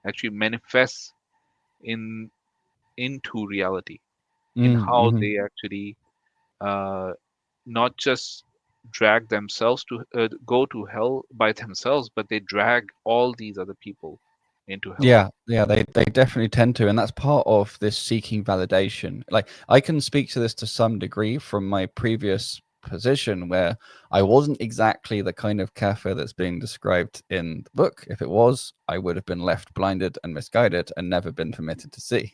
actually manifests in into reality, in how Mm-hmm. they actually uh, not just drag themselves to go to hell by themselves, but they drag all these other people into hell. Yeah, they definitely tend to, and that's part of this seeking validation. Like, I can speak to this to some degree from my previous position where I wasn't exactly the kind of kafir that's being described in the book. If it was, I would have been left blinded and misguided and never been permitted to see,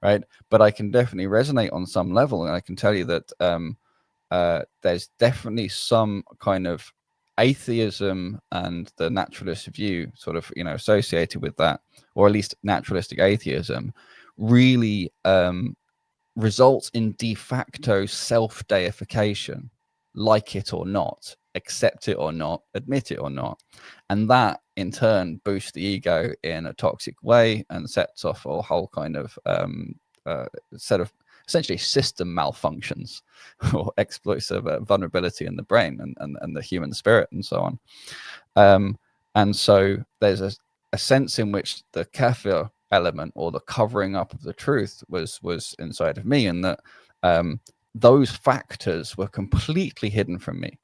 right? But I can definitely resonate on some level, and I can tell you that there's definitely some kind of atheism and the naturalist view sort of associated with that, or at least naturalistic atheism really results in de facto self-deification, like it or not, accept it or not, admit it or not. And that in turn boosts the ego in a toxic way and sets off a whole kind of set of essentially system malfunctions or exploits of vulnerability in the brain and the human spirit and so on. And so there's a sense in which the kafir element or the covering up of the truth was inside of me, and that those factors were completely hidden from me.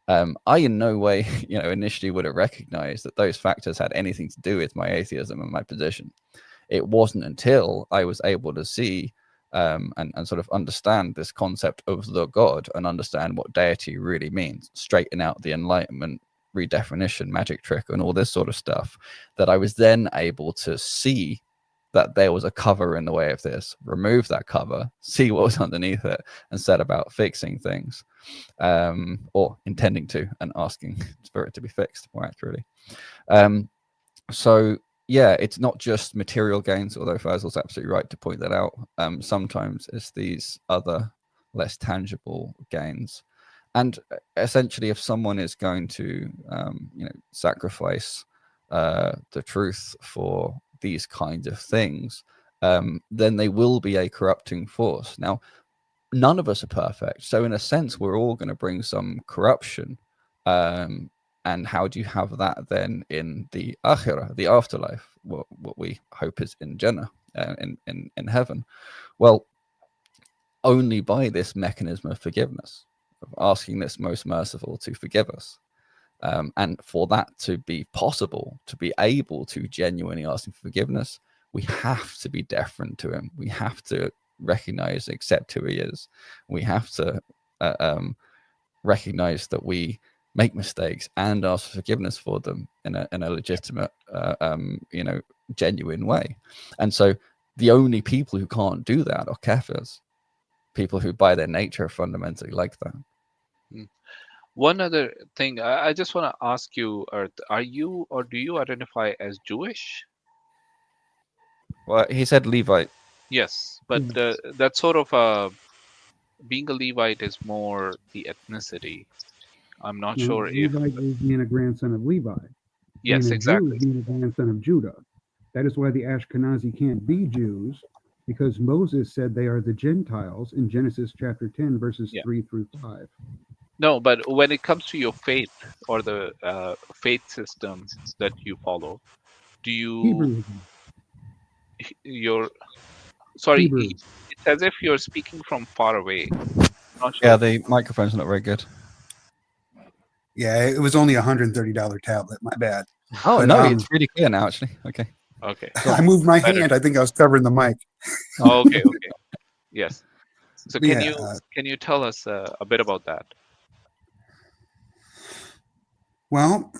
I in no way, initially would have recognized that those factors had anything to do with my atheism and my position. It wasn't until I was able to see and sort of understand this concept of the God and understand what deity really means, straighten out the Enlightenment redefinition, magic trick, and all this sort of stuff, that I was then able to see that there was a cover in the way of this, remove that cover, see what was underneath it, and set about fixing things, or intending to, and asking for it to be fixed more accurately. So yeah, it's not just material gains, although Fazl's absolutely right to point that out. Sometimes it's these other less tangible gains. And essentially, if someone is going to sacrifice the truth for these kinds of things, then they will be a corrupting force. Now, none of us are perfect, so in a sense, we're all going to bring some corruption. And how do you have that then in the akhirah, the afterlife, what we hope is in Jannah, in heaven? Well, only by this mechanism of forgiveness, of asking this most merciful to forgive us. And for that to be possible, to be able to genuinely ask him for forgiveness, we have to be deferent to him. We have to recognize, accept who he is. We have to recognize that we make mistakes and ask for forgiveness for them in a legitimate, genuine way. And so the only people who can't do that are kafirs, people who by their nature are fundamentally like that. One other thing, I just want to ask you, Earth, are you or do you identify as Jewish? Well, he said Levite. Yes, but that sort of being a Levite is more the ethnicity. I'm not sure if... Levite is being a grandson of Levi. Yes, being a exactly. Jew is being a grandson of Judah. That is why the Ashkenazi can't be Jews, because Moses said they are the Gentiles in Genesis chapter 10, verses 3 through 5. No, but when it comes to your faith or the faith system that you follow, do you... Hebrewism. Sorry, Hebrew. it's as if you're speaking from far away. Not sure. Yeah, the microphone's not very good. Yeah, it was only $130 tablet. My bad. Oh, But, no, it's really clear now, actually. Okay. Okay. I moved my hand. I think I was covering the mic. Oh, okay. Yes. So can Yeah, you tell us a bit about that? Well,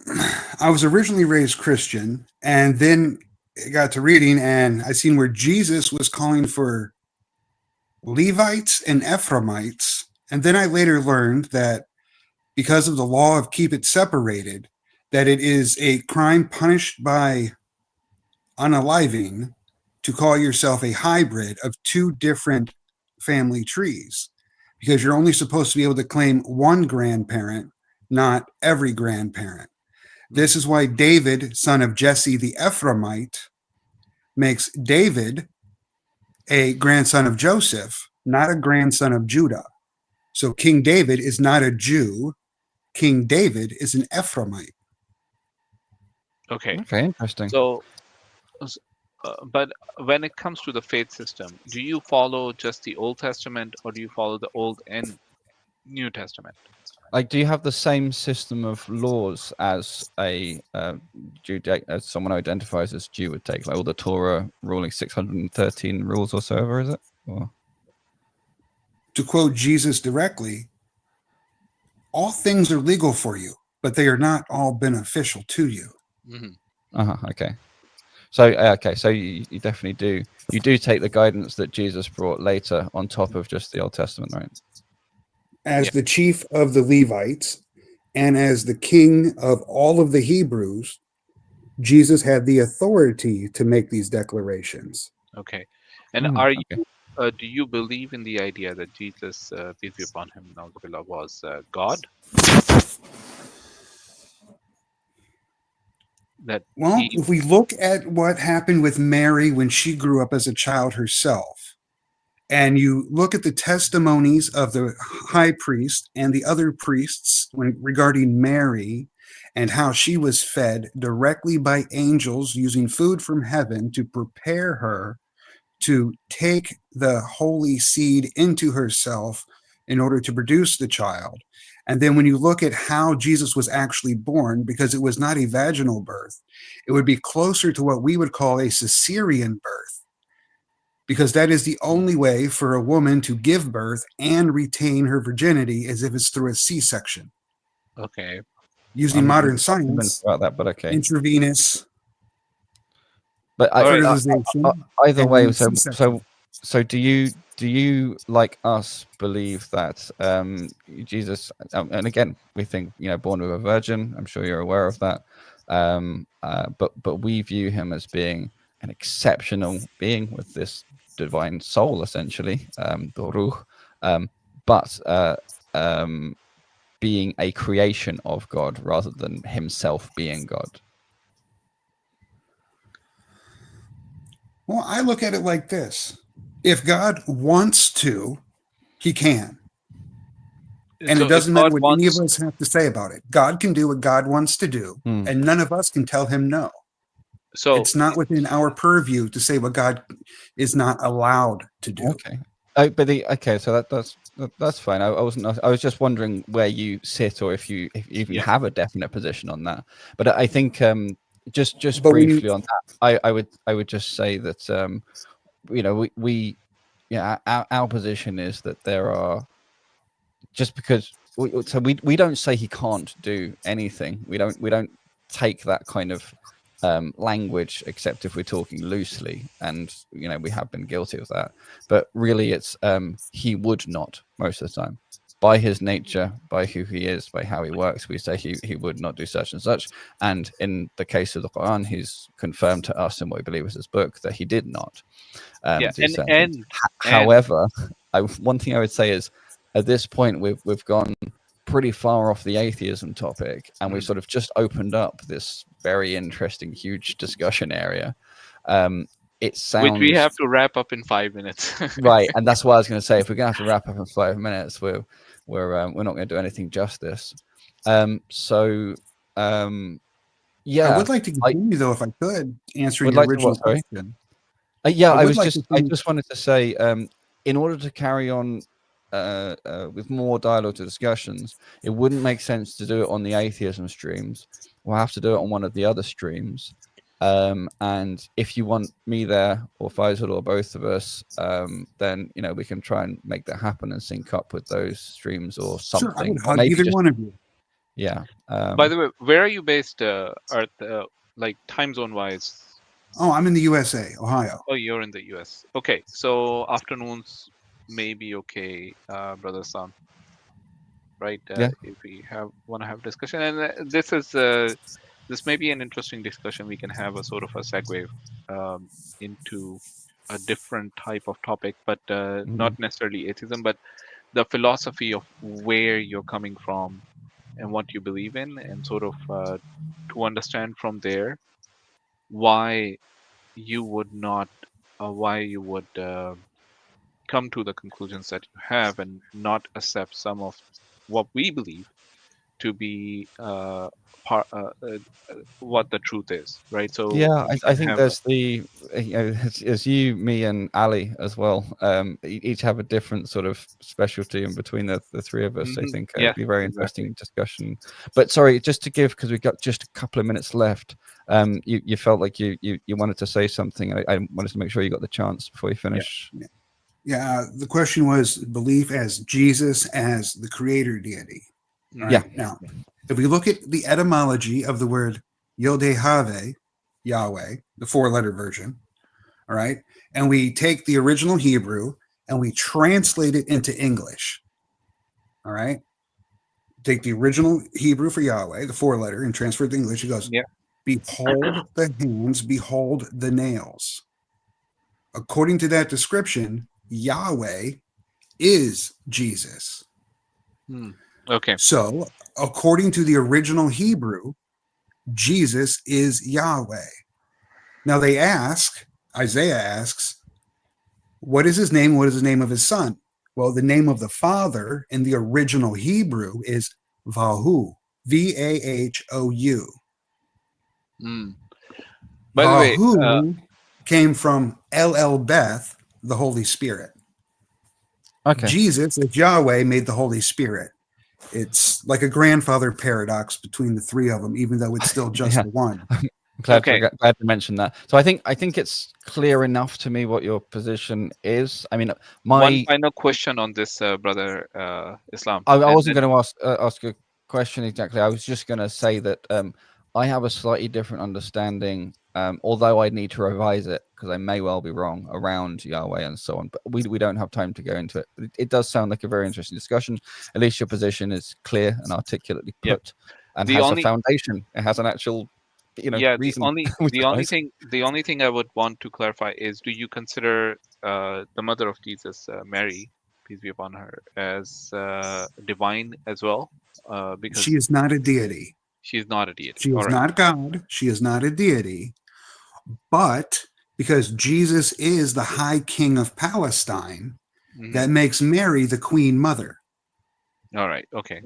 I was originally raised Christian, and then it got to reading, and I seen where Jesus was calling for Levites and Ephraimites. And then I later learned that because of the law of keep it separated, that it is a crime punished by unaliving to call yourself a hybrid of two different family trees, because you're only supposed to be able to claim one grandparent, not every grandparent. This is why David, son of Jesse the Ephraimite, makes David a grandson of Joseph, not a grandson of Judah. So King David is not a Jew. King David is an Ephraimite. Okay. Okay, interesting. So, but when it comes to the faith system, do you follow just the Old Testament or do you follow the Old and New Testament? Like, do you have the same system of laws as a as someone who identifies as Jew would take, like all the Torah ruling 613 rules or so ever, is it? Or... To quote Jesus directly, all things are legal for you, but they are not all beneficial to you. Mm-hmm. Okay. So so you definitely do. You do take the guidance that Jesus brought later on top of just the Old Testament, right? As the chief of the Levites and as the king of all of the Hebrews, Jesus had the authority to make these declarations. Okay. And are you do you believe in the idea that Jesus, peace be upon him, was God? If we look at what happened with Mary when she grew up as a child herself, and you look at the testimonies of the high priest and the other priests regarding Mary and how she was fed directly by angels using food from heaven to prepare her to take the holy seed into herself in order to produce the child. And then when you look at how Jesus was actually born, because it was not a vaginal birth, it would be closer to what we would call a cesarean birth, because that is the only way for a woman to give birth and retain her virginity, as if it's through a C-section. Okay. Using modern science, about that, but okay. Intravenous. But either way, so do you like us believe that Jesus, and again we think born of a virgin, I'm sure you're aware of that, but we view him as being an exceptional being with this divine soul, essentially, the ruh, but being a creation of God rather than himself being God. Well, I look at it like this. If God wants to, he can. And so it doesn't matter what any of us have to say about it. God can do what God wants to do, and none of us can tell him no. So it's not within our purview to say what God is not allowed to do. Okay. Okay, so that's fine. I was just wondering where you sit, or if you even have a definite position on that. But I think just briefly on that, I would just say that we our position is that there are, just because we don't say he can't do anything. We don't take that kind of language, except if we're talking loosely, and we have been guilty of that. But really, it's he would not, most of the time, by his nature, by who he is, by how he works. We say he would not do such and such. And in the case of the Quran, he's confirmed to us, and what we believe is his book, that he did not. However, one thing I would say is, at this point, we've gone pretty far off the atheism topic, and we've sort of just opened up this very interesting, huge discussion area. It sounds, which we have to wrap up in 5 minutes. Right, and that's what I was going to say. If we're going to have to wrap up in 5 minutes, we're not going to do anything justice. I would like to continue, though, if I could, answering your original question. I just wanted to say, in order to carry on with more dialogue to discussions, it wouldn't make sense to do it on the atheism streams. We'll have to do it on one of the other streams. And if you want me there, or Faisal, or both of us, then we can try and make that happen and sync up with those streams or something. Sure, I would hug either one of you. Yeah. By the way, where are you based, Art, like time zone wise? Oh, I'm in the USA, Ohio. Oh, you're in the US. Okay, so afternoons may be okay, Brother Sam. Right? If we want to have discussion, and this may be an interesting discussion. We can have a sort of a segue into a different type of topic, but not necessarily atheism, but the philosophy of where you're coming from and what you believe in, and sort of to understand from there why you would not, why you would come to the conclusions that you have, and not accept some of what we believe to be what the truth is, right? So I think there's as you, me, and Ali as well. Each have a different sort of specialty in between the three of us. I think it'd be a very interesting discussion. But sorry, just to give, because we've got just a couple of minutes left. You felt like you wanted to say something. I wanted to make sure you got the chance before you finish. Yeah. The question was belief as Jesus as the creator deity. Right? Yeah. Now, if we look at the etymology of the word Yod-Heh-Vav, Yahweh, the 4-letter version, all right, and we take the original Hebrew and we translate it into English, all right, take the original Hebrew for Yahweh, the 4-letter, and transfer it to English. It goes, behold the hands, behold the nails. According to that description, Yahweh is Jesus. Okay. So, according to the original Hebrew, Jesus is Yahweh. Now Isaiah asks, what is his name? What is the name of his son? Well, the name of the Father in the original Hebrew is Vahu, Vahou. By the way, Vahu came from El Beth, the Holy Spirit. Okay. Jesus, as Yahweh, made the Holy Spirit. It's like a grandfather paradox between the three of them, even though it's still just one. Glad to mention that. So I think it's clear enough to me what your position is. I mean, one final question on this, Brother Islam. I wasn't going to ask a question exactly. I was just going to say that I have a slightly different understanding, although I need to revise it because I may well be wrong around Yahweh and so on. But we don't have time to go into it. But it does sound like a very interesting discussion. At least your position is clear and articulately put, and has a foundation. It has an actual, reason. The only thing I would want to clarify is: do you consider the mother of Jesus, Mary, peace be upon her, as divine as well? Because she is not a deity. She is not a deity. She is not God. She is not a deity. But because Jesus is the high king of Palestine, that makes Mary the queen mother. All right. Okay.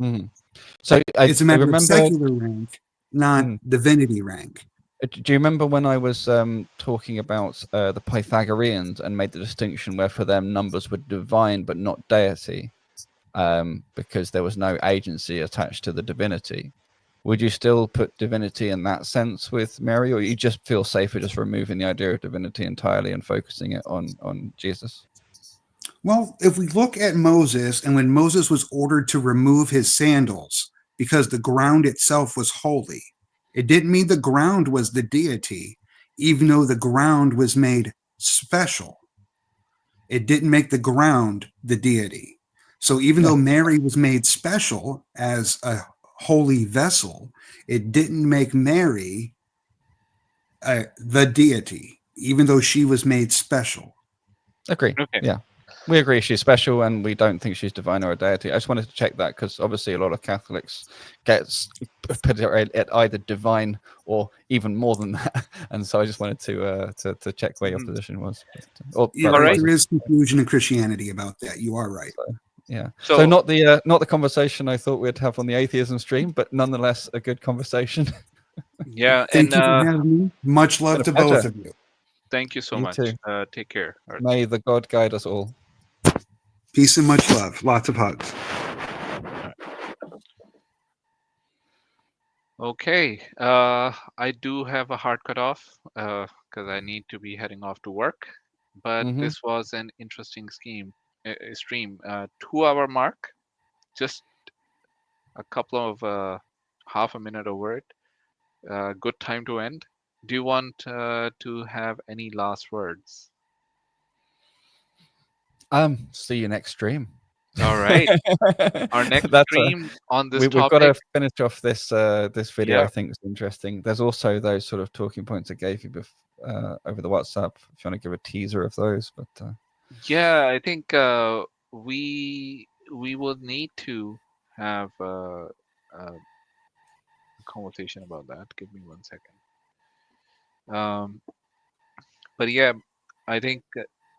So it's a matter of secular rank, not divinity rank. Do you remember when I was talking about the Pythagoreans and made the distinction where for them numbers were divine but not deity, because there was no agency attached to the divinity? Would you still put divinity in that sense with Mary, or you just feel safer just removing the idea of divinity entirely and focusing it on Jesus? Well, if we look at Moses, and when Moses was ordered to remove his sandals because the ground itself was holy, it didn't mean the ground was the deity, even though the ground was made special. It didn't make the ground the deity. So even though Mary was made special as a holy vessel, it didn't make Mary the deity, even though she was made special. Agree. Okay. Yeah. We agree she's special, and we don't think she's divine or a deity. I just wanted to check that because obviously a lot of Catholics put it at either divine or even more than that, and so I just wanted to check where your position was. There is confusion in Christianity about that. You are right. So not the conversation I thought we'd have on the atheism stream, but nonetheless a good conversation. Yeah, Thank you for having me. Much love to both of you. Thank you so much. Take care. May the God guide us all. Peace and much love. Lots of hugs. Okay. I do have a hard cutoff because I need to be heading off to work. But this was an interesting stream. 2-hour mark. Just a couple of half a minute a word. Good time to end. Do you want to have any last words? See you next stream. All right. Our next stream on this topic. We've got to finish off this this video. I think is interesting. There's also those sort of talking points I gave you over the WhatsApp. If you want to give a teaser of those, but yeah, I think we will need to have a conversation about that. Give me 1 second. But yeah, I think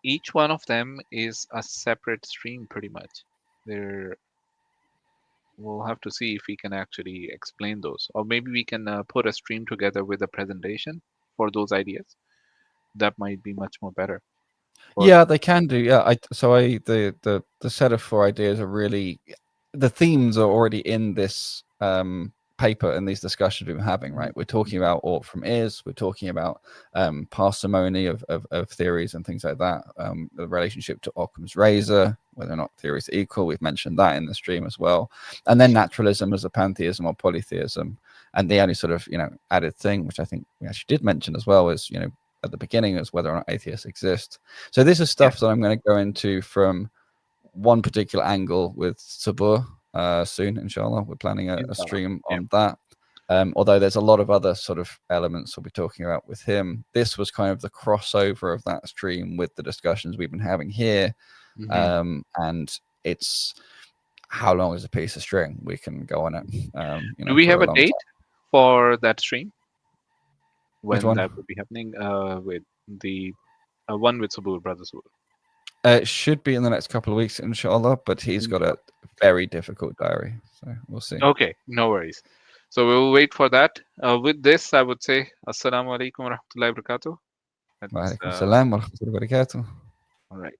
each one of them is a separate stream pretty much. We'll have to see if we can actually explain those, or maybe we can put a stream together with a presentation for those ideas. That might be much more better. Yeah, they can do. Yeah, the set of 4 ideas are really, the themes are already in this paper and these discussions we've been having, right? We're talking about ought from is, we're talking about parsimony of theories and things like that, the relationship to Occam's razor, whether or not theories are equal, we've mentioned that in the stream as well, and then naturalism as a pantheism or polytheism. And the only sort of added thing, which I think we actually did mention as well, is at the beginning, is whether or not atheists exist. So this is stuff that I'm going to go into from one particular angle with Sabur soon, inshallah. We're planning a stream on that. Although there's a lot of other sort of elements we'll be talking about with him. This was kind of the crossover of that stream with the discussions we've been having here. And it's how long is a piece of string? We can go on it. Do we have a date for that stream? When one? That will be happening with the one with Sabur, Brother Sabur? It should be in the next couple of weeks, inshallah, but he's got a very difficult diary, so we'll see. Okay, no worries. So we'll wait for that. With this, I would say, Assalamu alaikum wa rahmatullahi wa barakatuh. Wa alaikum salam wa rahmatullahi wa barakatuh. All right.